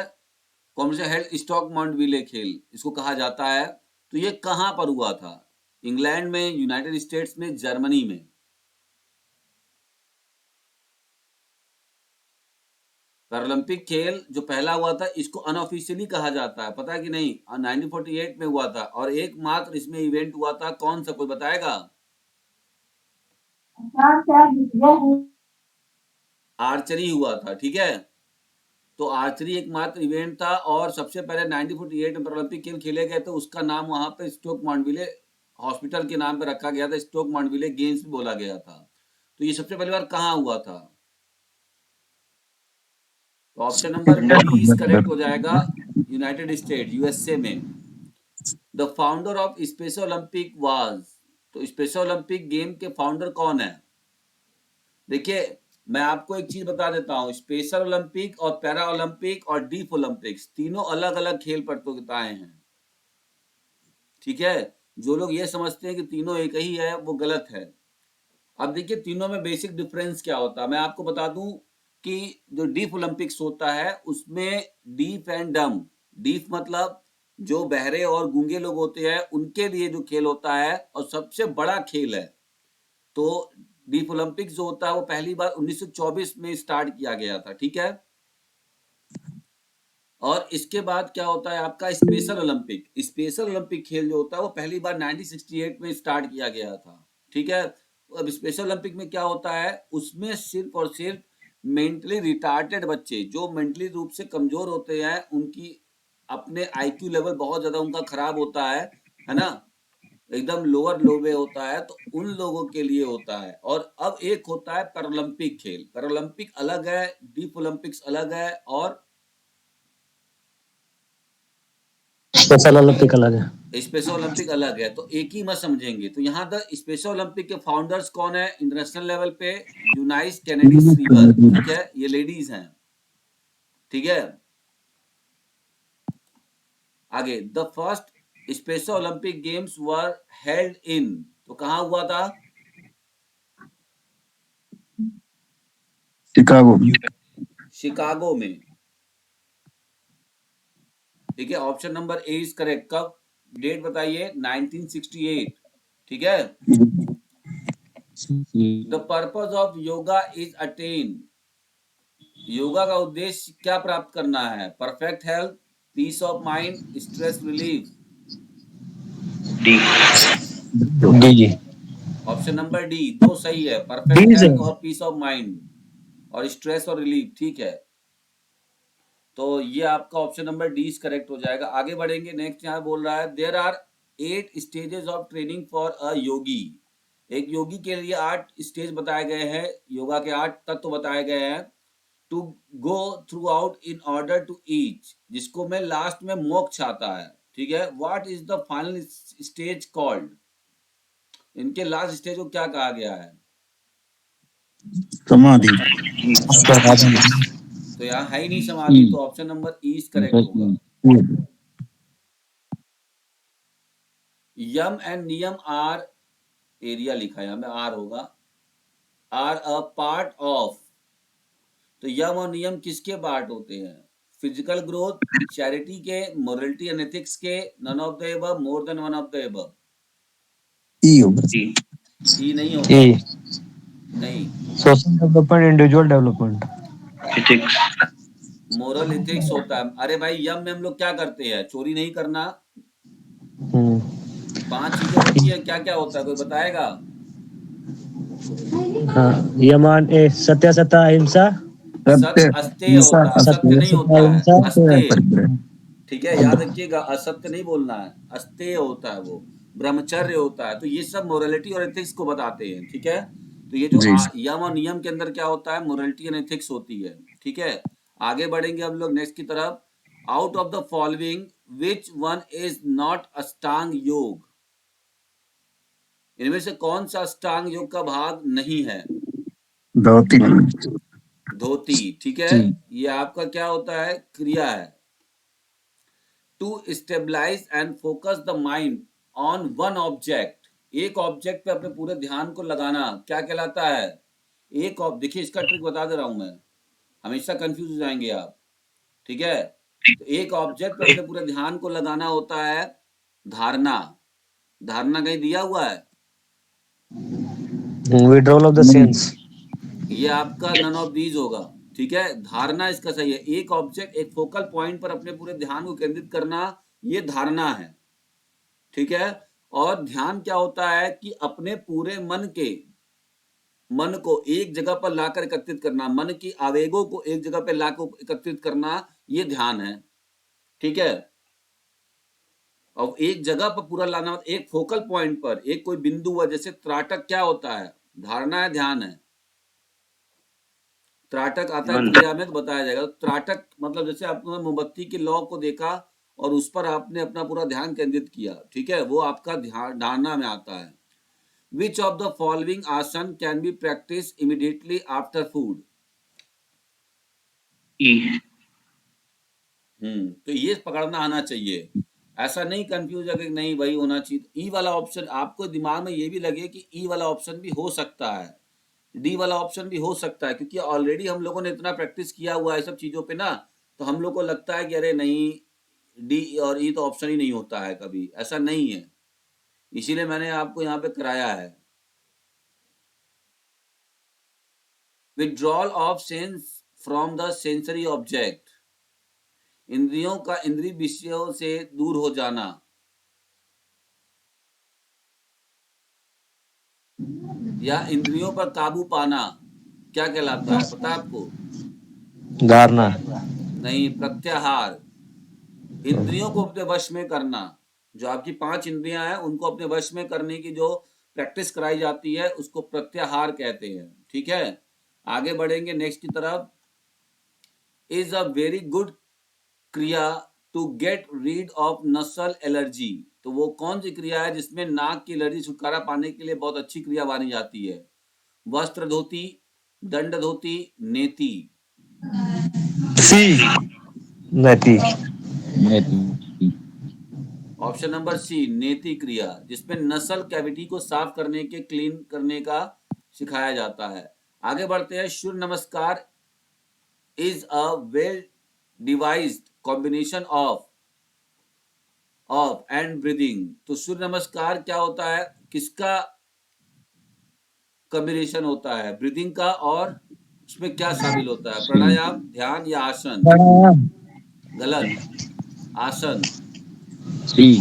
कॉम्पिटिशन हेल्ड स्टॉक मांडविले खेल इसको कहा जाता है। तो ये कहां पर हुआ था? इंग्लैंड में, यूनाइटेड स्टेट्स में, जर्मनी में? पैरालंपिक खेल जो पहला हुआ था इसको अनऑफिशियली कहा जाता है, पता है कि नहीं? 1948 में हुआ था, और एकमात्र इसमें इवेंट हुआ था, कौन सा, कोई बताएगा? आर्चरी हुआ था। ठीक है, तो आर्चरी एकमात्र इवेंट था, और सबसे पहले 1948 में पैरालंपिक खेल खेले गए थे, उसका नाम वहां पे स्टोक मांडविले हॉस्पिटल के नाम पे रखा गया था, स्टोक मांडविले गेम्स भी बोला गया था। तो ये सबसे पहली बार कहाँ हुआ था? तो option number B is correct हो जाएगा, यूनाइटेड स्टेट, यूएसए में। The founder of Special Olympic was, तो स्पेशल ओलंपिक गेम के फाउंडर कौन है? देखिए, मैं आपको एक चीज बता देता हूँ, स्पेशल ओलंपिक और पैरा ओलंपिक और डीफ ओलंपिक्स तीनों अलग अलग खेल प्रतियोगिताएं हैं, ठीक है। जो लोग ये समझते हैं कि तीनों एक ही है, वो गलत है। अब देखिए, तीनों में बेसिक डिफरेंस क्या होता है, मैं आपको बता दूं कि जो डीफ ओलंपिक्स होता है उसमें डीफ एंड डम, डीफ मतलब जो बहरे और गूंगे लोग होते हैं उनके लिए जो खेल होता है और सबसे बड़ा खेल है। तो डीफ ओलंपिक्स जो होता है वो पहली बार 1924 में स्टार्ट किया गया था, ठीक है। और इसके बाद क्या होता है आपका स्पेशल ओलंपिक, स्पेशल ओलंपिक खेल जो होता है वो पहली बार 1968 में स्टार्ट किया गया था, ठीक है। अब स्पेशल ओलंपिक में क्या होता है, उसमें सिर्फ और सिर्फ मेंटली रिटार्टेड बच्चे, जो मेंटली रूप से कमजोर होते हैं, उनकी अपने आईक्यू लेवल बहुत ज्यादा उनका खराब होता है ना, एकदम लोअर लो में होता है, तो उन लोगों के लिए होता है। और अब एक होता है पैरालंपिक खेल, पैरालंपिक अलग है, डीफ ओलंपिक्स अलग है, और स्पेशल ओलंपिक अलग है। स्पेशल ओलंपिक अलग है, तो एक ही मत समझेंगे। तो यहाँ द स्पेशल ओलंपिक के फाउंडर्स कौन है इंटरनेशनल लेवल पे? यूनाइस कैनेडी सीवर, ठीक है, ये लेडीज हैं, ठीक है। आगे, the first special Olympic games were held in, तो कहाँ हुआ था? शिकागो। शिकागो में, ठीक है। Option number A is correct. कब, डेट बताइए? 1968, ठीक है। The purpose of yoga is attain, yoga का उद्देश्य क्या प्राप्त करना है? Perfect health, peace of mind, stress relief. D. जी। ऑप्शन नंबर डी, दो सही है, परफेक्ट डी से हेल्थ और पीस ऑफ माइंड और स्ट्रेस और रिलीफ, ठीक है। तो ये आपका option number D is correct हो जाएगा। आगे बढ़ेंगे, नेक्स्ट यहाँ बोल रहा है there are 8 stages of training for a yogi, एक योगी के लिए 8 स्टेज बताए गए हैं, योगा के 8 तत्व बताए गए हैं। To go through out in order to each, जिसको में लास्ट में मोक्ष आता है, ठीक है। What is the final stage called, इनके लास्ट स्टेज को क्या कहा गया है? समाधि। तो यहाँ है ही नहीं समाधि, तो option number E is correct होगा। यम एंड नियम आर, एरिया लिखा है यहाँ में, आर होगा, आर अ पार्ट ऑफ, तो यम और नियम किसके पार्ट होते हैं? फिजिकल ग्रोथ, चैरिटी के, मोरलिटी एंड एथिक्स के, none of the above, more than one of the above. E होगा। डी। ई नहीं होगा, ए नहीं। Social development, individual development. Ethics. Moral ethics होता है। अरे भाई, यम में हम लोग क्या करते हैं? चोरी नहीं करना, 5 चीजें होती है, क्या क्या होता है, कोई बताएगा? हाँ, यमान ए सत्य, सत्ता, अहिंसा, सत्य, अस्तेय होता है, असत्य नहीं होता है, अस्तेय, ठीक है, याद रखिएगा, असत्य नहीं बोलना है, अस्तेय होता है वो, ब्रह्मचर्य होता है। तो ये सब मोरालिटी और एथिक्स को बताते हैं, ठीक है। तो ये जो यम और नियम के अंदर क्या होता है, मोरालिटी एंड एथिक्स होती है, ठीक है। आगे बढ़ेंगे हम लोग नेक्स्ट की तरफ। Out of the following which one is not अष्टांग योग, इनमें से कौन सा अष्टांग योग का भाग नहीं है? धोती। धोती, ठीक है। ये आपका क्या होता है? क्रिया है। To stabilize and focus the mind on one object, एक ऑब्जेक्ट पे अपने पूरे ध्यान को लगाना क्या कहलाता है? देखिए, इसका ट्रिक बता दे रहा हूं मैं, हमेशा कंफ्यूज हो जाएंगे आप, ठीक है। तो एक ऑब्जेक्ट पे अपने पूरे ध्यान को लगाना होता है धारणा, धारणा कहीं दिया हुआ है? Withdrawal of the sense. ये आपका नन ऑफ दीज होगा, ठीक है। धारणा इसका सही है, एक ऑब्जेक्ट, एक फोकल पॉइंट पर अपने पूरे ध्यान को केंद्रित करना, ये धारणा है, ठीक है। और ध्यान क्या होता है कि अपने पूरे मन को एक जगह पर लाकर एकत्रित करना, मन की आवेगों को एक जगह पर लाकर एकत्रित करना, ये ध्यान है, ठीक है। और एक जगह पर पूरा लाना, एक फोकल पॉइंट पर, एक कोई बिंदु है, जैसे त्राटक क्या होता है? धारणा है, ध्यान है, त्राटक आता है मंत्र। क्रिया में तो बताया जाएगा। तो त्राटक मतलब जैसे आपने मोमबत्ती की लौ को देखा और उस पर आपने अपना पूरा ध्यान केंद्रित किया, ठीक है, वो आपका ध्यान धारणा में आता है। विच ऑफ द फॉलोइंग आसन can be practice immediately after food? E. तो ये पकड़ना आना चाहिए, ऐसा नहीं कंफ्यूज है कि नहीं वही होना चाहिए। ई वाला ऑप्शन आपको दिमाग में ये भी लगे कि ई वाला ऑप्शन भी हो सकता है, डी वाला ऑप्शन भी हो सकता है, क्योंकि ऑलरेडी हम लोगों ने इतना प्रैक्टिस किया हुआ है सब चीजों पे ना, तो हम लोग को लगता है कि अरे नहीं, डी और ई तो ऑप्शन ही नहीं होता है, कभी ऐसा नहीं है, इसीलिए मैंने आपको यहाँ पे कराया है। Withdrawal of sense from the sensory object, इंद्रियों का इंद्रिय विषयों से दूर हो जाना, या इंद्रियों पर काबू पाना, क्या कहलाता है पता है आपको? धारणा। नहीं, प्रत्याहार। इंद्रियों को अपने वश में करना, जो आपकी 5 इंद्रियां हैं उनको अपने वश में करने की जो प्रैक्टिस कराई जाती है उसको प्रत्याहार कहते हैं, ठीक है। आगे बढ़ेंगे नेक्स्ट की तरफ। इज अ वेरी गुड क्रिया टू गेट रीड ऑफ नसल एलर्जी, तो वो कौन सी क्रिया है जिसमें नाक की एलर्जी छुटकारा पाने के लिए बहुत अच्छी क्रिया मानी जाती है? वस्त्र धोती, दंड धोती, नेति। सी। नती। ऑप्शन नंबर सी, नेति क्रिया, जिसमें नसल कैविटी को साफ करने के क्लीन करने का सिखाया जाता है। आगे बढ़ते हैं। सूर्य नमस्कार is a well devised combination of and breathing, तो सूर्य नमस्कार क्या होता है, किसका कॉम्बिनेशन होता है? ब्रीदिंग का, और उसमें क्या शामिल होता है? प्राणायाम, ध्यान या आसन? गलत, आसन। सी।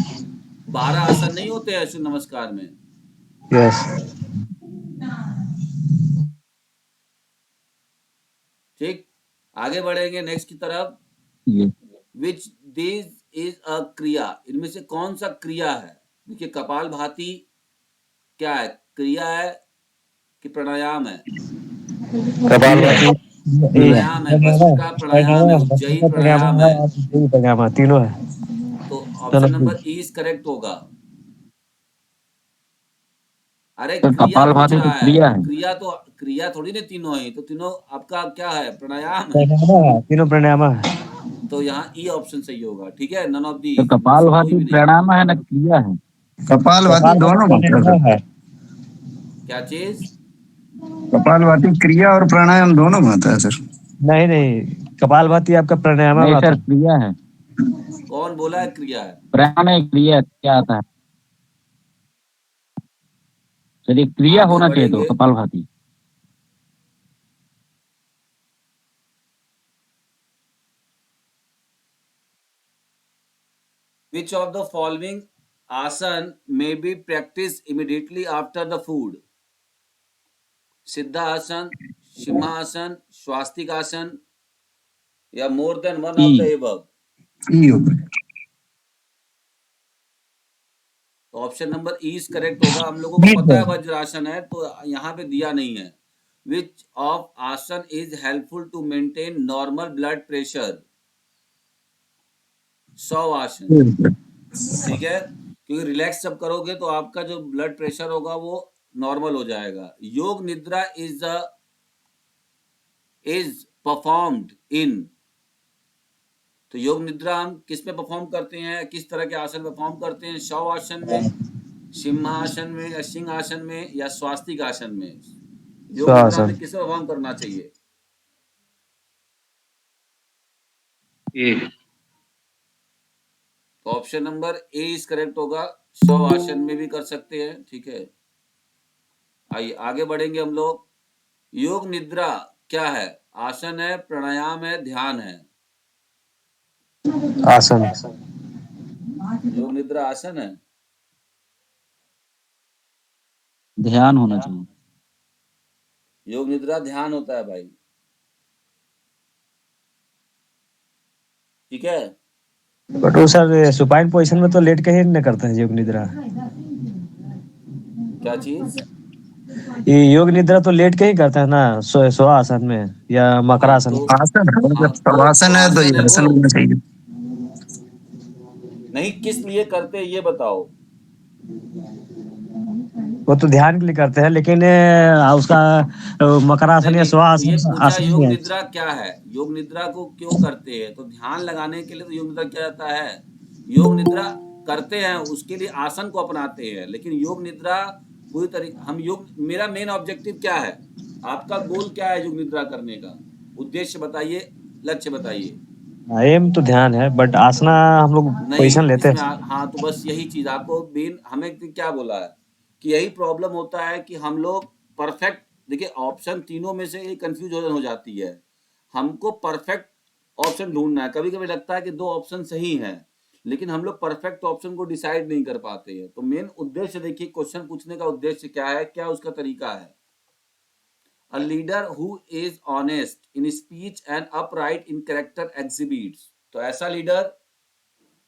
12 आसन नहीं होते हैं सूर्य नमस्कार में। यस। ठीक, आगे बढ़ेंगे नेक्स्ट की तरफ। विच दिस इज अ क्रिया, इनमें से कौन सा क्रिया है? देखिए, कपाल भाती क्या है, क्रिया है कि प्राणायाम है? कपालभाति। प्राणायाम है, भस्त्रिका प्राणायाम है, उज्जयी प्राणायाम है। प्राणायाम तीनों है। तो चलो option number E is correct होगा। अरे तो क्रिया पूछ कपालभाति तो रहा है, क्रिया है। क्रिया थोड़ी ना तीनों है, तो तीनों आपका क्या है, प्राणायाम है। प्राणायाम है, तीनों प्राणायाम है। तो यहाँ ई ऑप्शन सही होगा, ठीक है, नन ऑफ दी, तो इनमें से कोई कपालभाति भी नहीं। प्राणायाम है ना क्रिया है? कपालभाति दोनों होता है सर। है। क्या चीज? कपालभाति क्रिया और प्राणायाम दोनों में होता है सर। नहीं नहीं, कपालभाति आपका प्राणायाम नहीं आता सर, है। क्रिया है। कौन बोला है क्रिया है? प्राणायाम में क्रिया क्या आता है? चलिए, क्रिया आगे होना चाहिए तो बढ़ेंगे। Kapalbhati. Which of the following आसन may be practiced immediately after the food? Siddhasana, सिंहासन, स्वास्तिक आसन, या more than one of the E. Above? E होगा। तो option number E is correct होगा। हम लोगों को पता है वज्रासन है, तो यहाँ पे दिया नहीं है। Which of asan is helpful to maintain normal blood pressure? 100 आसन, ठीक है, क्योंकि रिलैक्स जब करोगे तो आपका जो ब्लड प्रेशर होगा वो नॉर्मल हो जाएगा। योग निद्रा इज परफॉर्म्ड इन, तो योग निद्रा हम किस में परफॉर्म करते हैं, किस तरह के आसन परफॉर्म करते हैं? शव आसन में, सिंहासन में, या सिंह आसन में, या स्वास्तिक आसन में? योग निद्रा हमें किस में परफॉर्म करना चाहिए? ए। तो option number A is correct होगा, शव आसन में भी कर सकते हैं, ठीक है। आइए आगे बढ़ेंगे हम लोग। योग निद्रा क्या है? आसन है, प्राणायाम है, ध्यान है? आसन। योग निद्रा आसन है। ध्यान होना चाहिए। योग निद्रा ध्यान होता है भाई, ठीक है। बट वो सर सुपाइन पोजीशन में तो लेट के ही न करते हैं योग निद्रा। क्या चीज? ये योग निद्रा तो लेट के ही करते हैं ना, सुहासन में या हाँ मकरासन तो में। आसन है, हाँ जब तो शवासन है तो आसन ये है वो। आसन होना चाहिए। नहीं, किस लिए करते हैं ये बताओ। वो तो ध्यान के लिए करते हैं, लेकिन उसका नहीं मकरासन या नहीं, तो ये सुहासन पूछा आसन योग में है। निद्रा क्या है, योग निद्रा को क्यों करते हैं, तो ध्यान लगाने के लिए तो योग निद्रा किया जाता है। योग निद्रा करते हैं उसके लिए आसन को अपनाते हैं, लेकिन योग निद्रा पूरी तरीके हम योग, मेरा मेन ऑब्जेक्टिव क्या है, आपका गोल क्या है योग निद्रा करने का, उद्देश्य बताइए, लक्ष्य बताइए। एम तो ध्यान है, बट आसना हम लोग नहीं, पोजीशन लेते इसमें हैं। हाँ तो बस यही चीज आपको मेन हमें क्या बोला है कि यही प्रॉब्लम होता है कि हम लोग परफेक्ट, देखिए ऑप्शन तीनों में से एक कंफ्यूजन हो जाती है। हमको परफेक्ट ऑप्शन ढूंढना है, कभी कभी लगता है कि दो ऑप्शन सही हैं, लेकिन हम लोग परफेक्ट ऑप्शन को डिसाइड नहीं कर पाते हैं। तो मेन उद्देश्य देखिए, क्वेश्चन पूछने का उद्देश्य क्या है, क्या उसका तरीका है। A leader who is honest in speech and upright in character exhibits, तो ऐसा लीडर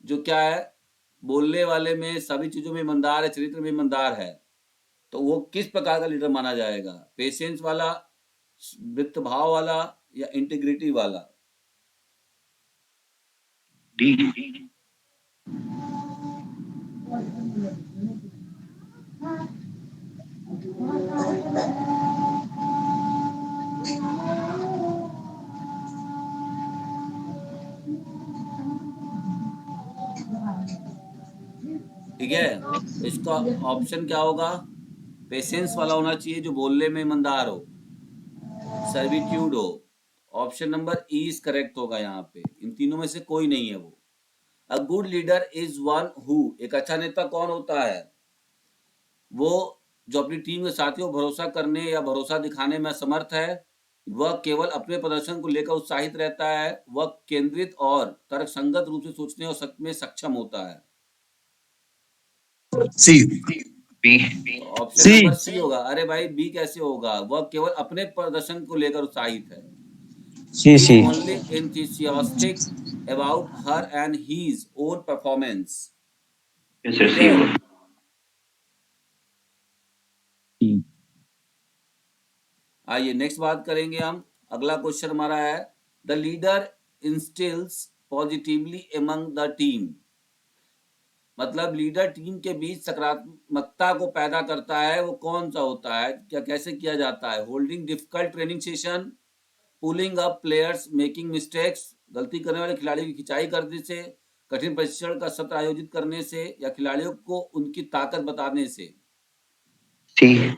जो क्या है, बोलने वाले में सभी चीजों में ईमानदार है, चरित्र में ईमानदार है, तो वो किस प्रकार का लीडर माना जाएगा, पेशेंस वाला, वित्त भाव वाला, या इंटीग्रिटी वाला। डी। ठीक है, तो इसका ऑप्शन क्या होगा, पेशेंस वाला होना चाहिए जो बोलने में ईमानदार हो, सर्विट्यूड हो। Option number E is correct होगा यहाँ पे, इन तीनों में से कोई नहीं है वो। A good leader is one who, एक अच्छा नेता कौन होता है, वो जो अपनी टीम के साथियों को भरोसा करने या भरोसा दिखाने में समर्थ है, वह केवल अपने प्रदर्शन को लेकर उत्साहित रहता है, वह केंद्रित और तर्कसंगत रूप से सोचने और में सक्षम होता है। सी। बी। तो ऑप्शन सी। नंबर सी होगा। अरे भाई बी कैसे होगा, वह केवल अपने प्रदर्शन को लेकर उत्साहित है, सी ही is C. Only enthusiastic about her and his own performance। कैसे ठीक सी है, होगा? आइए नेक्स्ट बात करेंगे हम। अगला क्वेश्चन हमारा है, the leader instils positively among the team, मतलब लीडर टीम के बीच सकारात्मकता को पैदा करता है, वो कौन सा होता है, क्या कैसे किया जाता है, holding difficult training session, pulling up players making mistakes, गलती करने वाले खिलाड़ियों की खिंचाई करने से, कठिन प्रशिक्षण का सत्र आयोजित करने से, या खिलाड़ियों को उनकी ताकत बताने से। सी।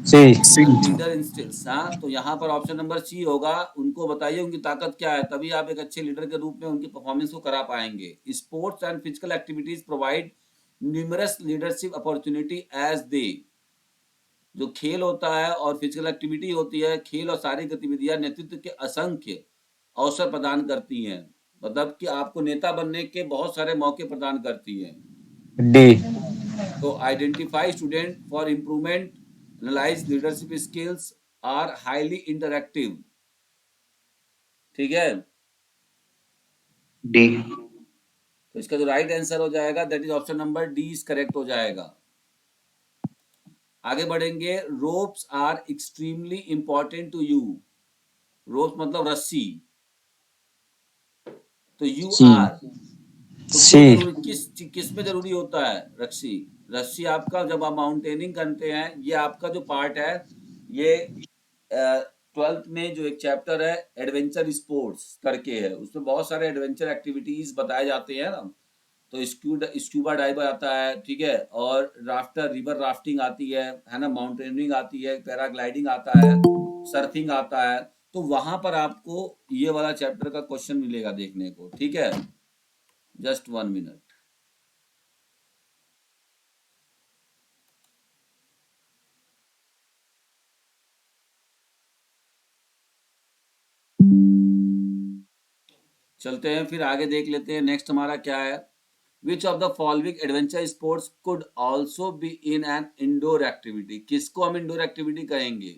सी। सी। लीडर इंस्टिल्स, हाँ तो यहाँ पर ऑप्शन नंबर सी होगा, उनको बताइए उनकी ताकत क्या है, तभी आप एक अच्छे लीडर के रूप में उनकी परफॉर्मेंस को करा पाएंगे। Sports and physical activities provide numerous leadership opportunity as they, जो खेल होता है और फिजिकल एक्टिविटी होती है, खेल और सारी गतिविधियां नेतृत्व के असंख्य अवसर प्रदान करती हैं, मतलब कि आपको नेता बनने के बहुत सारे मौके प्रदान करती हैं। डी। तो identify student for improvement, analyze leadership skills, are highly interactive. ठीक है, डी। तो इसका जो राइट आंसर हो जाएगा that is option number D is correct हो जाएगा। आगे बढ़ेंगे, ropes are extremely important to you, ropes मतलब रस्सी, तो यू सी। आर, तो सी। क्यों जरूरी, किस में जरूरी होता है रस्सी, रस्सी आपका जब आप माउंटेनिंग करते हैं, ये आपका जो पार्ट है, ये 12th में जो एक चैप्टर है एडवेंचर स्पोर्ट्स करके है, उसमें बहुत सारे एडवेंचर एक्टिविटीज बताए जाते हैं ना, तो स्कूबा डाइवर आता है, ठीक है, और राफ्टर रिवर राफ्टिंग आती है ना, माउंटेनियरिंग आती है, पैराग्लाइडिंग आता है, सर्फिंग आता है, तो वहां पर आपको ये वाला चैप्टर का क्वेश्चन मिलेगा देखने को। ठीक है, जस्ट 1 मिनट। चलते हैं फिर आगे देख लेते हैं, नेक्स्ट हमारा क्या है, which of the following adventure sports could also be in an indoor activity, किसको हम इंडोर एक्टिविटी कहेंगे,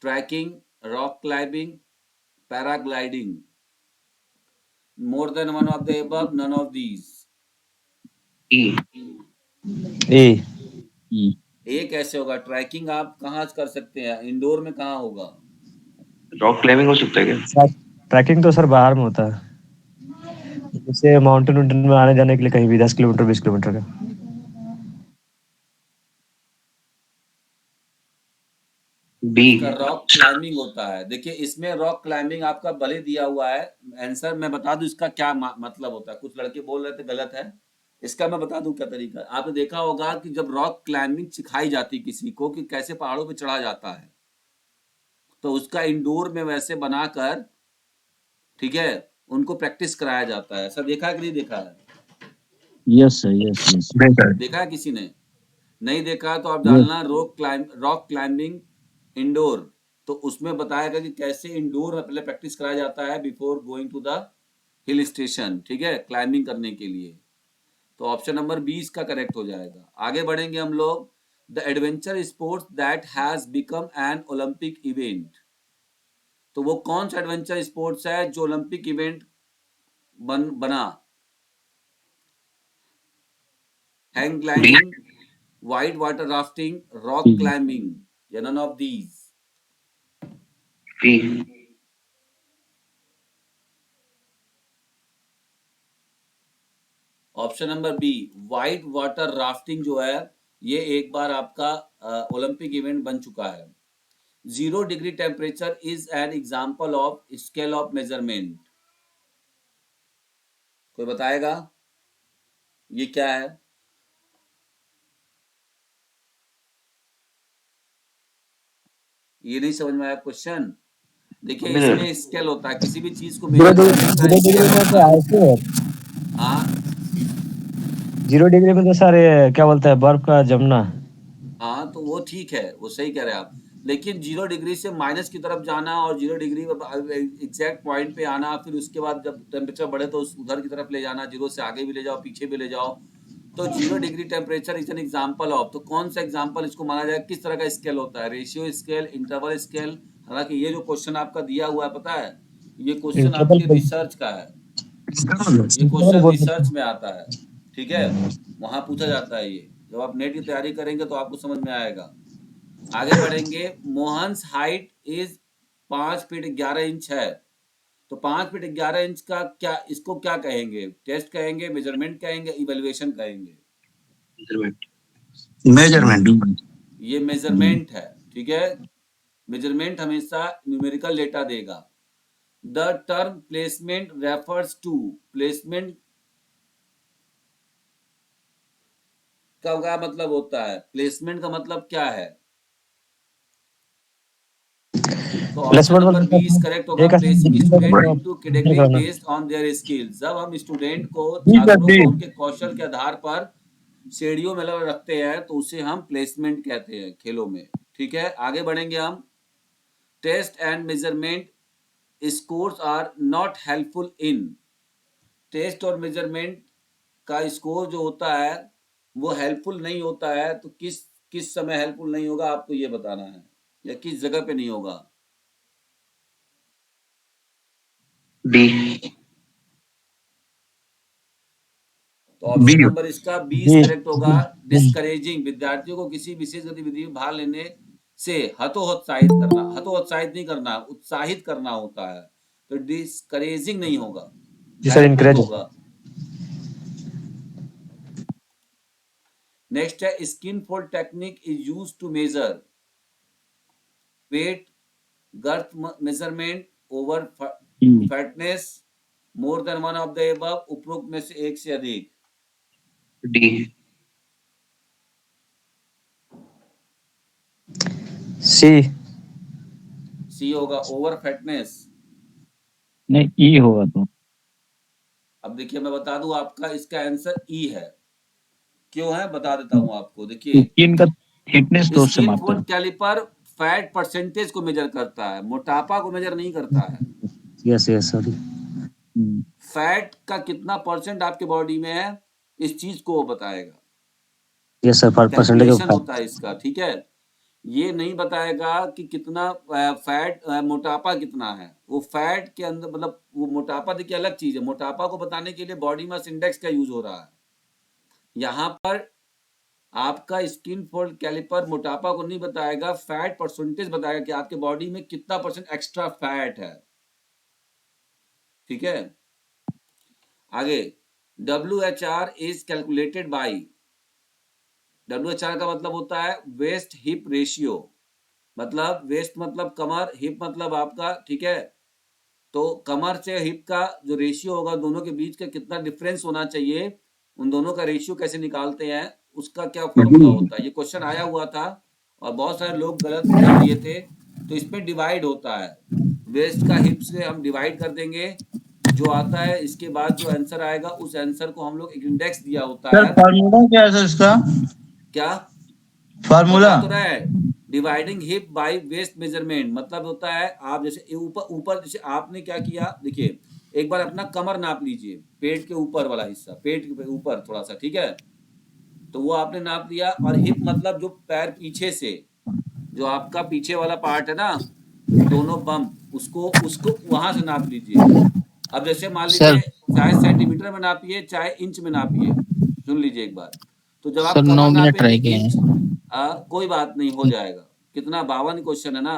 trekking, rock climbing, paragliding, more than one of the above, none of these। E. A. E. A कैसे होगा? Trekking आप कहाँ कर सकते हैं? इंडोर में कहाँ होगा? रॉक क्लाइंबिंग हो सकता है क्या? ट्रैकिंग तो सर बाहर में होता है, जैसे माउंटेन वाउंटेन में आने जाने के लिए कहीं भी 10 किलोमीटर 20 किलोमीटर का। बी। इसका रॉक क्लाइंबिंग होता है। देखिए इसमें रॉक क्लाइंबिंग आपका भले दिया हुआ है, आंसर मैं बता दूं इसका क्या मतलब होता है। कुछ लड़के बोल रहे थे गलत है, इसका मैं बता दूं क्या तरीका है। आपने देखा होगा कि जब रॉक क्लाइंबिंग सिखाई जाती किसी को कि कैसे पहाड़ों पे चढ़ा जाता है, तो उसका इंडोर में वैसे बनाकर, ठीक है, उनको प्रैक्टिस कराया जाता है। ऐसा देखा है कि नहीं देखा है? Yes sir, yes yes. देखा है किसी ने? नहीं देखा तो आप यस डालना रॉक क्लाइंबिंग इंडोर, तो उसमें बताएगा कि कैसे इंडोर में पहले प्रैक्टिस कराया जाता है before going to the hill station, ठीक है, क्लाइंबिंग करने के लिए। तो ऑप्शन नंबर 20 का करेक्ट हो जाएगा। आगे बढ़ेंगे हम लोग। The adventure sports that has become an Olympic event, तो वो कौन सा एडवेंचर स्पोर्ट्स है जो ओलंपिक इवेंट बना? Hang D. Gliding, white water rafting, rock climbing, या none of these? B. Option number B, white water rafting जो है, ये एक बार आपका ओलंपिक इवेंट बन चुका है। 0 degree temperature is an example of scale of measurement. कोई बताएगा ये क्या है? ये नहीं समझ में आया क्वेश्चन? देखिए इसमें स्केल होता है, किसी भी चीज को जीरो मेजर डिग्री, करने का 0 डिग्री स्केल में होता तो है। आइस है। हाँ 0 डिग्री में तो सर ये क्या बोलते हैं, बर्फ का जमना। हाँ, तो वो ठीक है, वो सही कह रहे हैं आप। लेकिन 0 डिग्री से माइनस की तरफ जाना और 0 डिग्री एग्जैक्ट पॉइंट पे आना, फिर उसके बाद जब टेम्परेचर बढ़े तो उधर की तरफ ले जाना, 0 से आगे भी ले जाओ पीछे भी ले जाओ। तो 0 degree temperature is an example of, तो कौन सा एग्जाम्पल इसको माना जाए? किस तरह का स्केल होता है? Ratio scale, interval scale? हालांकि ये जो क्वेश्चन आपका दिया हुआ है, पता है, ये क्वेश्चन इंटरवल आपके रिसर्च का है। ये इंटरवल क्वेश्चन बोल सकते रिसर्च हैं। में आता है, ठीक है, वहां पूछा जाता है ये। जब आप नेट की तैयारी करेंगे तो आपको समझ में आएगा। आगे बढ़ेंगे। Mohan's height is 5 feet 11 inch है, तो 5 फीट 11 इंच का क्या, इसको क्या कहेंगे? टेस्ट कहेंगे, मेजरमेंट कहेंगे, इवेल्युएशन कहेंगे? मेजरमेंट। ये मेजरमेंट है, ठीक है। मेजरमेंट हमेशा न्यूमेरिकल डेटा देगा। The term placement refers to, placement का क्या मतलब होता है? प्लेसमेंट का मतलब क्या है? तो ऑप्शन प्लेसमेंट नंबर बोलते 20 हैं करेक्ट होगा। एक प्लेसिंग असाइनमेंट स्टूडेंट को इनटू enter कैटेगरी करना। बेस्ड ऑन देयर स्किल्स, जब हम स्टूडेंट को, जी सर छात्रों जी। को उनके कौशल के आधार पर श्रेणियों में अलग रखते हैं, तो उसे हम प्लेसमेंट कहते हैं खेलों में, ठीक है। आगे बढ़ेंगे हम। Test and measurement scores are not helpful in, test और मेजरमेंट का स्कोर जो होता है वो हेल्पफुल नहीं होता है, तो किस किस समय हेल्पफुल नहीं होगा आपको ये बताना है, या किस जगह पे नहीं होगा? डी। तो बी। ऑप्शन नंबर इसका 20 जी करेक्ट होगा। जी। डिस्करेजिंग, विद्यार्थियों को किसी विशेष गतिविधि में भाग लेने से हतोत्साहित करना, हतोत्साहित नहीं करना, उत्साहित करना होता है, तो डिस्करेजिंग नहीं होगा, जी सर, हेल्पिंग इनकरेज। होगा। नेक्स्ट है skinfold technique is use to measure weight, girth measurement, over fatness, more than one of the above, उपरोक्त में से एक से अधिक? डी। सी। सी होगा, ओवर फैटनेस। नहीं, ई होगा तो। अब देखिए मैं बता दूं, आपका इसका आंसर ई है। क्यों है बता देता हूं आपको। देखिए स्किन का थिकनेस तो उससे स्किन मापता फुट है। कैलिपर फैट परसेंटेज को मेजर करता है, मोटापा को मेजर नहीं करता है। Yes yes sorry. फैट का कितना परसेंट आपके बॉडी में है, इस चीज को वो बताएगा। Yes sir, percentage of calculation होता है इसका, ठीक है। ये नहीं बताएगा कि कितना फैट, मोटापा कितना है। वो फैट के अंदर, मतलब वो मोटापा देखिए अलग चीज है। मोटापा को बताने के लिए बॉडी मास इंडेक्स का यूज हो रहा है। यहाँ पर आपका स्किन फोल्ड कैलिपर मोटापा को नहीं बताएगा, फैट परसेंटेज बताएगा कि आपके बॉडी में कितना परसेंट एक्स्ट्रा फैट है। ठीक है, आगे WHR is calculated by, WHR का मतलब होता है वेस्ट हिप रेशियो, मतलब वेस्ट मतलब कमर, हिप मतलब आपका, ठीक है, तो कमर से हिप का जो रेशियो होगा दोनों के बीच का कितना डिफरेंस होना चाहिए, उन दोनों का रेशियो कैसे निकालते हैं, उसका क्या फॉर्मूला होता है। ये क्वेश्चन आया हुआ था और बहुत सारे लोग गलत कर दिए थे। तो इसमें डिवाइड होता है, वेस्ट का हिप से हम डिवाइड कर देंगे, जो आता है इसके बाद जो आंसर आएगा उस आंसर को हम लोग एक इंडेक्स दिया होता सर है। फार्मूला क्या है सर इसका? क्या फार्मूला बता तो रहा है, dividing hip by waist measurement, मतलब होता है आप जैसे ऊपर ऊपर जैसे आपने क्या किया, देखिए एक बार अपना कमर नाप लीजिए, पेट के ऊपर वाला हिस्सा, पेट के ऊपर थोड़ा सा, ठीक है, तो वो आपने नाप लिया। और हिप मतलब जो पैर पीछे से, जो आपका पीछे वाला पार्ट है ना, दोनों बम, उसको उसको वहां से नाप लीजिए। अब जैसे मान सर लीजिए चाहे सेंटीमीटर में नापिए चाहे इंच में नापिए, सुन लीजिए एक बार। तो जब सर आप 9 कमर मिनट नापेंगे रह गए इंच, हैं। कोई बात नहीं, हो जाएगा। कितना 52 क्वेश्चन है ना,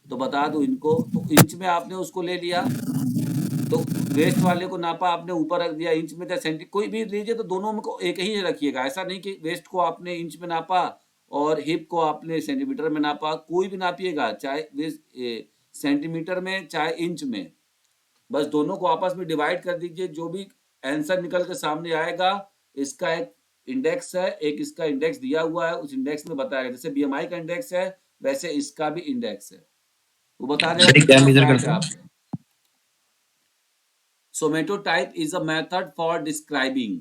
तो बता दूं इनको, तो इंच में आपने उसको ले लिया, तो वेस्ट वाले को नापा आपने, ऊपर रख दिया इंच में, चाहे सेंटी कोई भी लीजिए, तो दोनों में को एक ही रखिएगा। ऐसा नहीं कि वेस्ट को आपने इंच में नापा और हिप को आपने सेंटीमीटर में नापा, कोई भी नापिएगा, चाहे वेस्ट सेंटीमीटर में चाहे इंच में, बस दोनों को आपस में डिवाइड कर दीजिए। जो भी आंसर निकल के सामने आएगा, इसका एक इंडेक्स है, एक इसका इंडेक्स दिया हुआ है, उस इंडेक्स में बताएगा। जैसे बीएमआई का इंडेक्स है वैसे इसका भी इंडेक्स है, वो बता देगा सर ये क्या कितना मेजर फैट है करता है? आप में। Somatotype is a method for describing,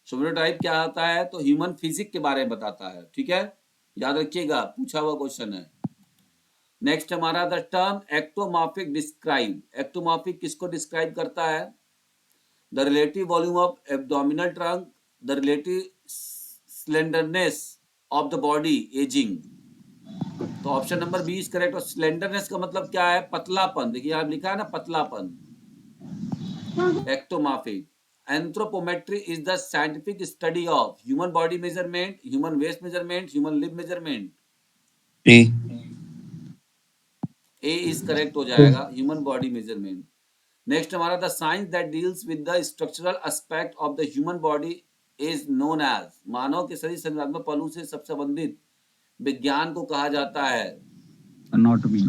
somatotype क्या आता है, तो ह्यूमन फिजिक के बारे में बताता है। ठीक है, याद रखिएगा, पूछा हुआ क्वेश्चन है। नेक्स्ट हमारा the term ectomorphic describe, ectomorphic किसको डिस्क्राइब करता है, the relative volume of abdominal trunk, the relative slenderness of the body aging। तो ऑप्शन नंबर 20 करेक्ट। और स्लेंडरनेस का मतलब क्या है, पतलापन, देखिए यहाँ लिखा है ना पतलापन, ectomorphic. Anthropometry is the scientific study of human body measurement, human waist measurement, human lip measurement. D A is correct हो जाएगा, ह्यूमन बॉडी मेजरमेंट। नेक्स्ट हमारा the science that deals with the structural aspect of the human body is known as, मानव के शरीर संरचनात्मक पहलू से सबसे संबंधित विज्ञान को कहा जाता है एनाटॉमी।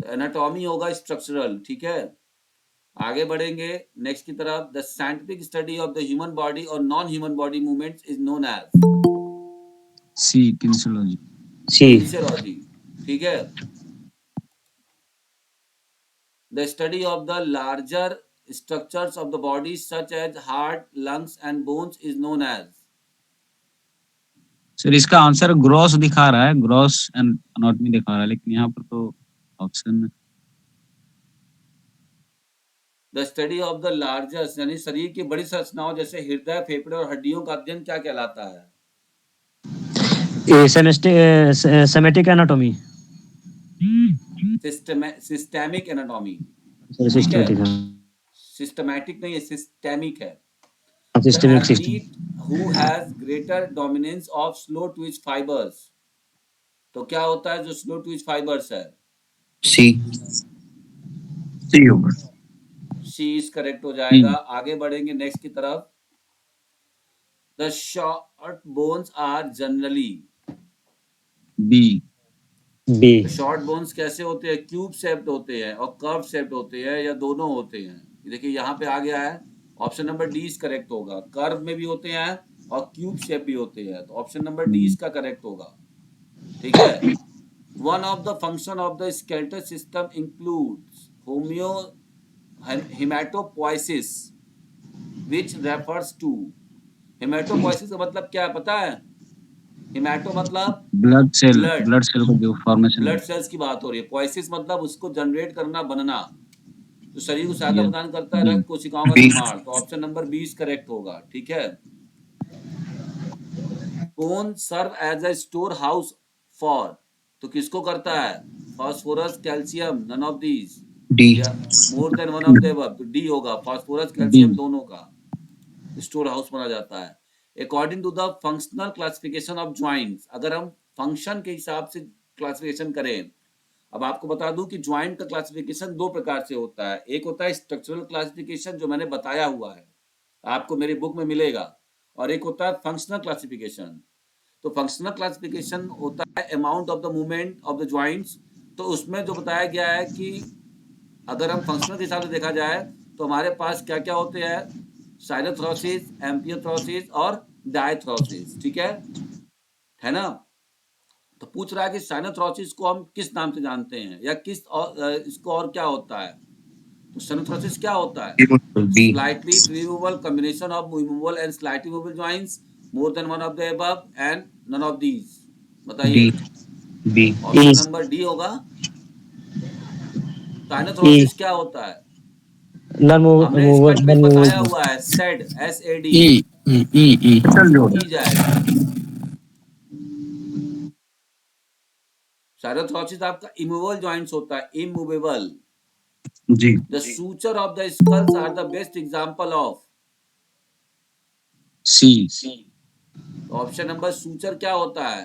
एनाटॉमी होगा स्ट्रक्चरल। ठीक है, आगे बढ़ेंगे नेक्स्ट की तरफ। The scientific study of the human body और non human body movements is known as C kinesiology. C kinesiology. ठीक है, the study of the larger structures of the body such as heart, lungs and bones is known as, sir इसका answer gross दिखा रहा है, gross and anatomy दिखा रहा है, लेकिन यहाँ पर तो option the study of the larger, यानी शरीर की बड़ी संरचनाओं जैसे हृदय, फेफड़े और हड्डियों का अध्ययन क्या कहलाता है, systemic anatomy, systemic anatomy. Systematic systematic नहीं है, सिस्टेमिक है। The systemic athlete who has greater dominance of slow twitch fibers, तो क्या होता है जो स्लो ट्विच फाइबर्स है, सी सी होगा। सी इज करेक्ट हो जाएगा। आगे बढ़ेंगे नेक्स्ट की तरफ। The short bones are generally, B B short bones कैसे होते हैं, क्यूब शेप्ड होते हैं और कर्व शेप्ड होते हैं, या दोनों होते हैं। देखिए यहाँ पे आ गया है, option number D is correct होगा, कर्व में भी होते हैं और क्यूब शेप भी होते हैं, तो ऑप्शन नंबर डी इसका करेक्ट होगा। ठीक है, one of the function of the skeletal system includes homeo haematopoiesis which refers to, haematopoiesis का मतलब क्या है पता है, हेमाटो मतलब blood cell, Blood. Blood cell को जो फॉर्मेशन ब्लड सेल्स की बात हो रही है, पोइसिस मतलब उसको जनरेट करना, बनना, तो शरीर को सहायता Yes. प्रदान करता है रक्त कोशिकाओं का B. निर्माण, तो ऑप्शन नंबर 20 करेक्ट होगा। ठीक है, bone serve as a store house for, तो किसको करता है, phosphorus, calcium, none of these, D या more than one of the above, तो डी होगा, फास्फोरस कैल्शियम दोनों का। स्टोर हाउस माना जाता है। According to the functional classification of joints, अगर हम फंक्शन के हिसाब से क्लासिफिकेशन करें, अब आपको बता दूं कि ज्वाइंट का क्लासिफिकेशन दो प्रकार से होता है। एक होता है स्ट्रक्चरल क्लासिफिकेशन जो मैंने बताया हुआ है, आपको मेरी बुक में मिलेगा, और एक होता है फंक्शनल क्लासिफिकेशन। तो फंक्शनल क्लासिफिकेशन होता है amount of the movement of the joints. तो उसमें जो बताया गया है कि अगर हम फंक्शनल के हिसाब से देखा जाए तो हमारे पास क्या क्या होते हैं, साइनोथ्रोसिस, एम्पियोथ्रोसिस और डायथ्रोसिस, ठीक है ना। तो पूछ रहा है कि साइनोथ्रोसिस को हम किस नाम से जानते हैं, या किस इसको और क्या होता है। तो साइनोथ्रोसिस क्या होता है? B. Slightly removable combination of movable and slightly movable joints, more than one of the above and none of these. बताइए, D. B. Option number D होगा। साइनोथ्रोसिस क्या होता है? नॉन हमने इसका ट्रिक बताया मूवेबल। हुआ है, सेड, SAD, चल जो ई जाएगा। साइनोथ्रोसिस आपका इमूवेबल जॉइंट्स होता है, इमूवेबल। जी The suture of the skulls are the best example of। C. Option number suture क्या होता है?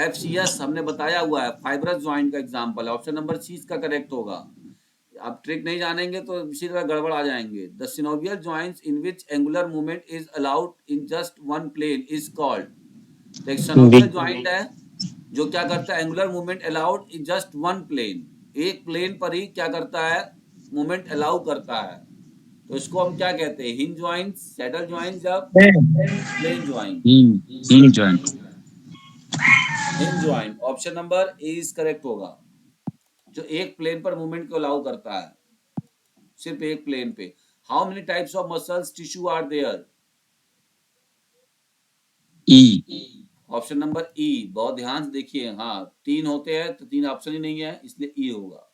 FCS हमने बताया हुआ है, फाइब्रस ज्वाइंट का एग्जांपल है। ऑप्शन नंबर सी इसका करेक्ट होगा। आप ट्रिक नहीं जानेंगे तो इसी तरह गड़बड़ आ जाएंगे। The synovial joints in which angular movement is allowed in just one plane is called. तो एक सिनोवियल ज्वाइंट है जो क्या करता है, angular movement allowed in just one plane, एक प्लेन पर ही क्या करता है, मूवमेंट अलाउ करता है। तो इसको हम क्या कहते हैं, हिंज ज्वाइंट, सैडल ज्वाइंट या plane joint? Hinge joint. Hinge joint, option number A is correct होगा, जो एक प्लेन पर मूवमेंट को अलाउ करता है, सिर्फ एक प्लेन पे। How many types of muscles tissue are there? E. Option number E, बहुत ध्यान से देखिए, हाँ 3 होते हैं तो 3 ऑप्शन ही नहीं है, इसलिए ई होगा।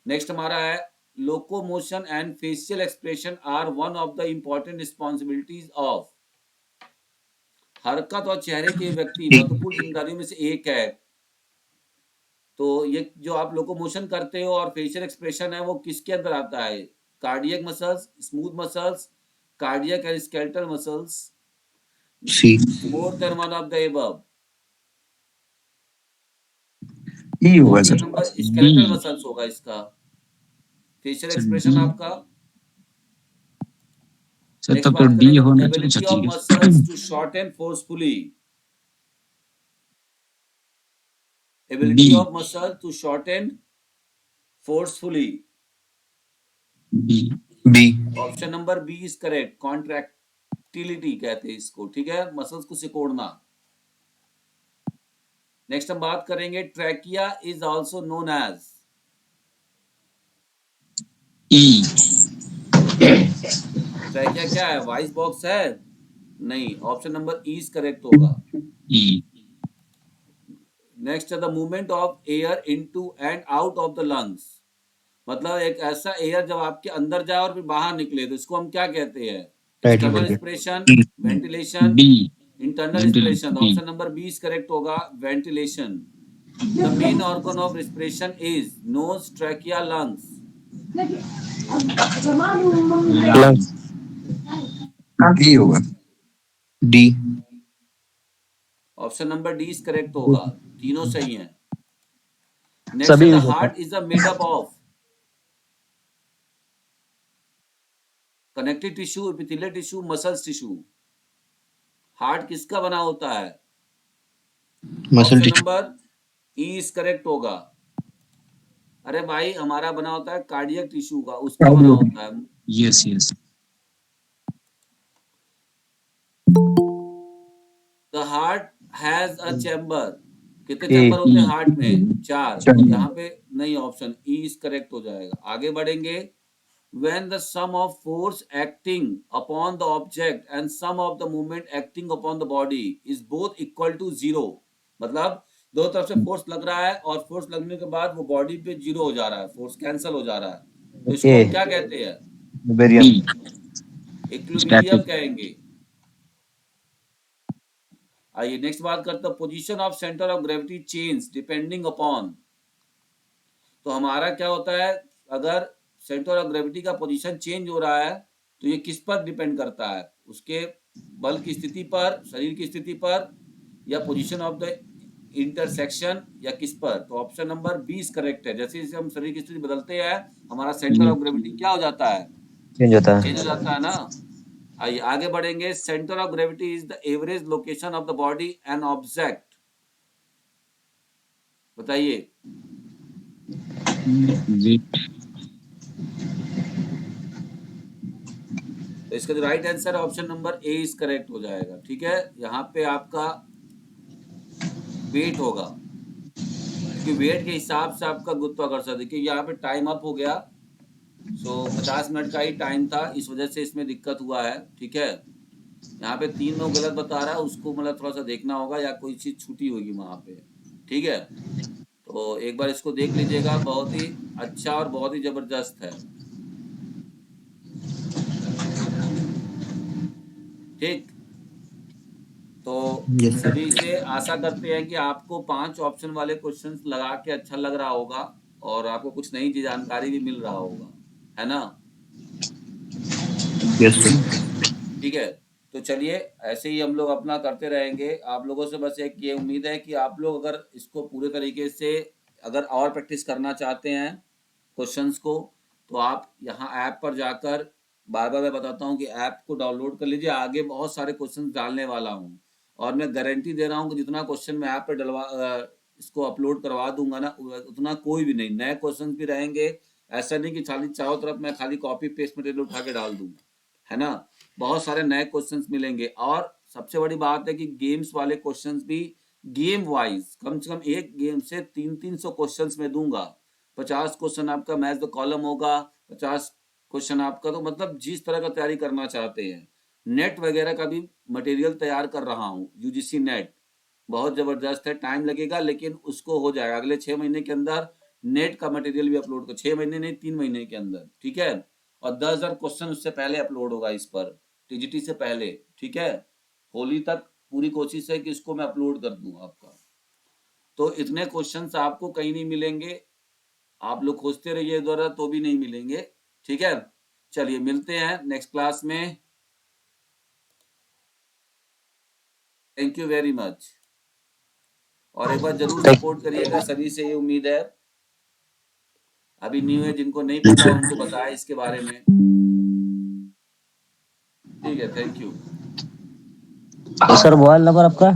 नेक्स्ट हमारा है locomotion and facial expression are one of the important responsibilities of. हरकत और चेहरे के व्यक्ति महत्वपूर्ण जिम्मेदारियों में से एक है। तो ये जो आप लोकोमोशन करते हो और फेशियल एक्सप्रेशन है वो किसके अंदर आता है? Cardiac muscles, smooth muscles, cardiac and skeletal muscles, C. More than one of the above. E होगा option sir. Number skeletal muscles होगा इसका फेशियल एक्सप्रेशन आपका। सर नेक्स्ट तब तो बात डी करेंगे होना चाहिए। एबिलिटी अच्छा ऑफ ठीक मसल्स है। To shorten forcefully. B. Ability of muscle to shorten forcefully. B. B. Option number B is correct, contractility कहते हैं इसको, ठीक है, मसल्स को सिकोड़ना। नेक्स्ट हम बात करेंगे trachea is also known as. E. Trachea क्या है, वॉइस बॉक्स है? नहीं, option number E is correct होगा। ई। नेक्स्ट है the movement of air into and out of the lungs. मतलब एक ऐसा एयर जब आपके अंदर जाए और फिर बाहर निकले तो इसको हम क्या कहते हैं? External inspiration, ventilation, B. Internal inspiration. Option number B is correct होगा, ventilation. The main organ of respiration is nose, trachea, lungs. E होगा। D. Option number D is correct होगा, तीनों सही हैं। नेक्स्ट है सभी the heart is a made up of connective tissue, epithelial tissue, muscles tissue. Heart किसका बना होता है? Muscle option tissue. Number E is correct होगा। अरे भाई, हमारा बना होता है कार्डियक टिश्यू का, उसका बना होता है। Yes yes. The heart has a chamber. कितने ए। चैम्बर होते हैं हार्ट में? 4। चार। यहाँ पे नहीं, ऑप्शन ई इज करेक्ट हो जाएगा। आगे बढ़ेंगे। when the sum of force acting upon the object and sum of the movement acting upon the body is both equal to 0। मतलब दो तरफ से फोर्स लग रहा है और फोर्स लगने के बाद वो बॉडी पे 0 हो जा रहा है, फोर्स कैंसिल हो जा रहा है, तो इसको हम क्या कहते हैं? बी। इक्विलिब्रियम कहेंगे। आइए नेक्स्ट बात करते हैं position of centre of gravity change depending upon. तो हमारा क्या होता है, अगर सेंटर ऑफ ग्रेविटी का पोजीशन चेंज हो रहा है तो ये किस पर डिपेंड करता है? उसके बल की स्थिति पर, शरीर की स्थिति पर, या पोजीशन ऑफ द इंटरसेक्शन, या किस पर? तो option number B is correct है। जैसे जैसे हम शरीर की स्थिति बदलते हैं, हमारा सेंटर ऑफ ग्रेविटी क्या हो जाता है? चेंज होता है। चेंज हो जाता है ना। आइए आगे बढ़ेंगे। Centre of gravity is the average location of the body and object. बताइए। जी। तो इसका जो राइट आंसर है option number A is correct हो जाएगा। ठीक है, यहाँ पे आपका वेट होगा, क्योंकि वेट के हिसाब से आपका गुरुत्वाकर्षण। देखिए यहाँ पे टाइम अप हो गया, सो 50 मिनट का ही टाइम था, इस वजह से इसमें दिक्कत हुआ है। ठीक है, यहाँ पे 3 में गलत बता रहा है, उसको मतलब थोड़ा सा देखना होगा, या कोई चीज छूटी होगी वहां पे। ठीक है, तो एक बार इसको देख लीजिएगा, बहुत ही अच्छा और बहुत ही जबरदस्त है। ठीक, तो Yes, sir. सभी से आशा करते हैं कि आपको 5 ऑप्शन वाले क्वेश्चंस लगा के अच्छा लग रहा होगा, और आपको कुछ नई जानकारी भी मिल रहा होगा, है ना? Yes, sir. ठीक है, तो चलिए ऐसे ही हम लोग अपना करते रहेंगे। आप लोगों से बस एक ये उम्मीद है कि आप लोग अगर इसको पूरे तरीके से अगर और प्रैक्टिस करना चाहते हैं क्वेश्चंस को, तो आप यहाँ ऐप पर जाकर, बार बार मैं बताता हूँ कि ऐप को डाउनलोड कर लीजिए। आगे बहुत सारे क्वेश्चन डालने वाला हूँ, और मैं गारंटी दे रहा हूँ कि जितना क्वेश्चन मैं ऐप पर इसको अपलोड करवा दूंगा ना, उतना कोई भी नहीं, नए क्वेश्चन भी रहेंगे। ऐसा नहीं कि खाली चारों तरफ मैं खाली कॉपी पेस्ट मटेरियल उठा के डाल दूँ, है ना? बहुत सारे नए क्वेश्चंस मिलेंगे। और सबसे बड़ी बात है कि गेम्स वाले क्वेश्चंस भी गेम वाइज कम से कम एक गेम से 300 क्वेश्चंस में दूंगा। 50 क्वेश्चन आपका मैच द कॉलम होगा, 50 क्वेश्चन आपका, तो मतलब जिस तरह का तैयारी करना चाहते हैं। नेट वगैरह का भी मटेरियल तैयार कर रहा हूँ, यूजीसी नेट बहुत जबरदस्त है। टाइम लगेगा लेकिन उसको हो जाएगा, अगले 6 महीने के अंदर नेट का मटेरियल भी अपलोड कर, 6 महीने नहीं 3 महीने के अंदर। ठीक है, और 10,000 क्वेश्चन उससे पहले अपलोड होगा इस पर, टीजीटी से पहले। ठीक है, होली तक पूरी कोशिश है कि इसको मैं अपलोड कर दूं आपका। तो इतने क्वेश्चंस आपको कहीं नहीं मिलेंगे, आप लोग खोजते रहिए इधर तो भी नहीं मिलेंगे। ठीक है, चलिए मिलते हैं नेक्स्ट क्लास में। थैंक यू वेरी मच, और एक बार जरूर सपोर्ट करिएगा, सभी से ये उम्मीद है। अभी न्यू है, जिनको नहीं पता उनको बताएं इसके बारे में। ठीक है, thank you. Sir mobile number आपका?